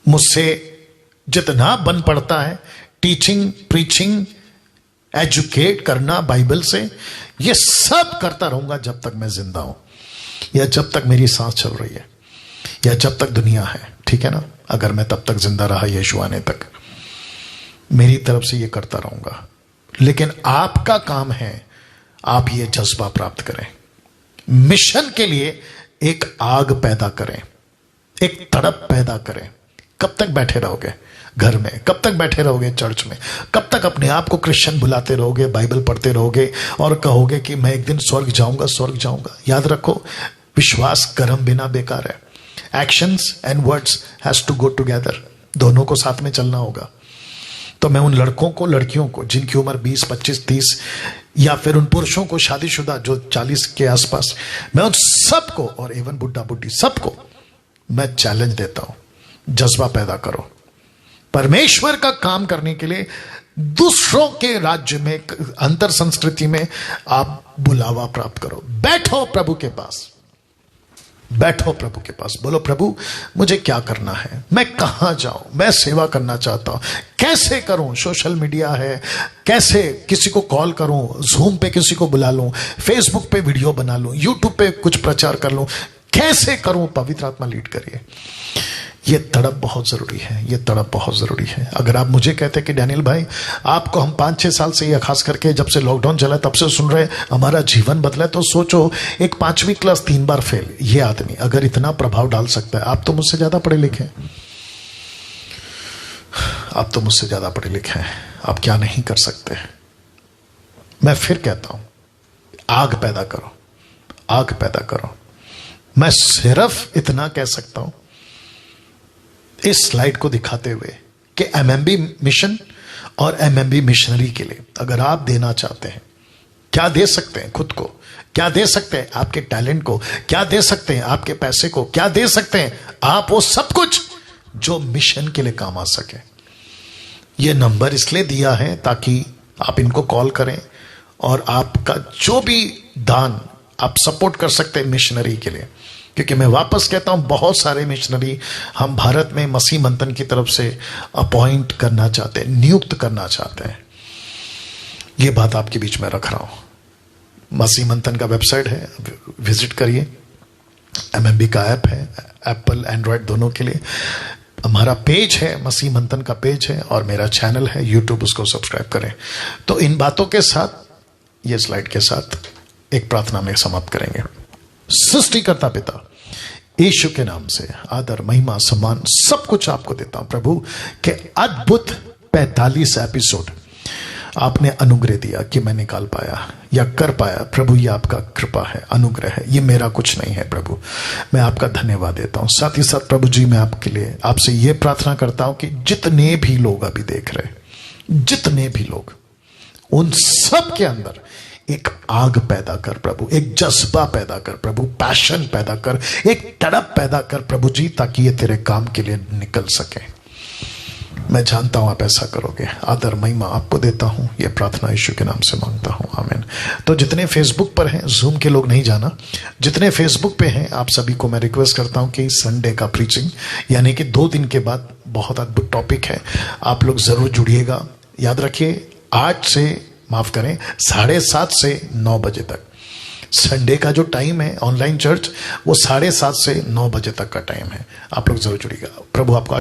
[SPEAKER 1] मुझसे जितना बन पड़ता है, टीचिंग, प्रीचिंग, एजुकेट करना बाइबल से, ये सब करता रहूंगा जब तक मैं जिंदा हूं, या जब तक मेरी सांस चल रही है, या जब तक दुनिया है। ठीक है ना? अगर मैं तब तक जिंदा रहा यीशु आने तक, मेरी तरफ से ये करता रहूंगा। लेकिन आपका काम है, आप ये जज्बा प्राप्त करें, मिशन के लिए एक आग पैदा करें, एक तड़प पैदा करें। कब तक बैठे रहोगे घर में? कब तक बैठे रहोगे चर्च में? कब तक अपने आप को क्रिश्चियन बुलाते रहोगे, बाइबल पढ़ते रहोगे और कहोगे कि मैं एक दिन स्वर्ग जाऊंगा, स्वर्ग जाऊंगा? याद रखो, विश्वास कर्म बिना बेकार है। Actions and words has to go together, दोनों को साथ में चलना होगा। तो मैं उन लड़कों को, लड़कियों को जिनकी उम्र 20, 25, 30, या फिर उन पुरुषों को शादीशुदा जो 40 के आसपास, मैं उन सबको, और एवं बुढ़ा बुढ़ी सबको मैं चैलेंज देता हूं, जज्बा पैदा करो। परमेश्वर का काम करने के लिए दूसरों के राज्य में, अंतर संस्कृति में आप बुलावा प्राप्त करो। बैठो प्रभु के पास, बैठो प्रभु के पास, बोलो प्रभु मुझे क्या करना है, मैं कहां जाऊं, मैं सेवा करना चाहता हूं, कैसे करूं? सोशल मीडिया है, कैसे किसी को कॉल करूं, जूम पे किसी को बुला लूं, फेसबुक पे वीडियो बना लूं, यूट्यूब पे कुछ प्रचार कर लूं, कैसे करूं? पवित्र आत्मा लीड करिए। ये तड़प बहुत जरूरी है, ये तड़प बहुत जरूरी है। अगर आप मुझे कहते कि डैनियल भाई आपको हम 5-6 साल से, या खास करके जब से लॉकडाउन चला तब से सुन रहे, हमारा जीवन बदला है, तो सोचो एक 5वीं क्लास 3 बार फेल, ये आदमी अगर इतना प्रभाव डाल सकता है, आप तो मुझसे ज्यादा पढ़े लिखे हैं, आप तो मुझसे ज्यादा पढ़े लिखे हैं, आप क्या नहीं कर सकते? मैं फिर कहता हूं, आग पैदा करो, आग पैदा करो। मैं सिर्फ इतना कह सकता हूं इस स्लाइड को दिखाते हुए कि एमएमबी मिशन और एमएमबी मिशनरी के लिए अगर आप देना चाहते हैं, क्या दे सकते हैं? खुद को क्या दे सकते हैं? आपके टैलेंट को क्या दे सकते हैं? आपके पैसे को क्या दे सकते हैं? आप वो सब कुछ जो मिशन के लिए काम आ सके। ये नंबर इसलिए दिया है ताकि आप इनको कॉल करें और आपका जो भी दान आप सपोर्ट कर सकते हैं मिशनरी के लिए। क्योंकि मैं वापस कहता हूं, बहुत सारे मिशनरी हम भारत में मसीह मंथन की तरफ से अपॉइंट करना चाहते हैं, नियुक्त करना चाहते हैं। यह बात आपके बीच में रख रहा हूं। मसीह मंथन का वेबसाइट है, विजिट करिए। एमएमबी का ऐप है, एप्पल एंड्रॉयड दोनों के लिए। हमारा पेज है, मसीह मंथन का पेज है, और मेरा चैनल है यूट्यूब, उसको सब्सक्राइब करें। तो इन बातों के साथ, ये स्लाइड के साथ एक प्रार्थना में समाप्त करेंगे। सृष्टिकर्ता पिता, यीशु के नाम से आदर, महिमा, सम्मान सब कुछ आपको देता हूं प्रभु, के अद्भुत 45 एपिसोड आपने अनुग्रह दिया कि मैं निकाल पाया या कर पाया। प्रभु ये आपका कृपा है, अनुग्रह है, ये मेरा कुछ नहीं है। प्रभु मैं आपका धन्यवाद देता हूं। साथ ही साथ प्रभु जी मैं आपके लिए आपसे ये प्रार्थना करता हूं कि जितने भी लोग अभी देख रहे, जितने भी लोग, उन सब के अंदर एक आग पैदा कर प्रभु, एक जज्बा पैदा कर प्रभु, पैशन पैदा कर, एक तड़प पैदा कर प्रभु जी, ताकि ये तेरे काम के लिए निकल सके। मैं जानता हूं आप ऐसा करोगे। आदर महिमा आपको देता हूं, यह प्रार्थना यीशु के नाम से मांगता हूं, आमीन। तो जितने फेसबुक पर हैं, जूम के लोग नहीं जाना, जितने फेसबुक पे हैं आप सभी को मैं रिक्वेस्ट करता हूं कि संडे का प्रीचिंग यानी कि 2 दिन के बाद बहुत अद्भुत टॉपिक है, आप लोग जरूर जुड़िएगा। याद रखिए 8 से माफ करें 7:30 से 9 बजे तक संडे का जो टाइम है ऑनलाइन चर्च, वो 7:30 से 9 बजे तक का टाइम है। आप लोग जरूर जुड़िएगा। प्रभु आपका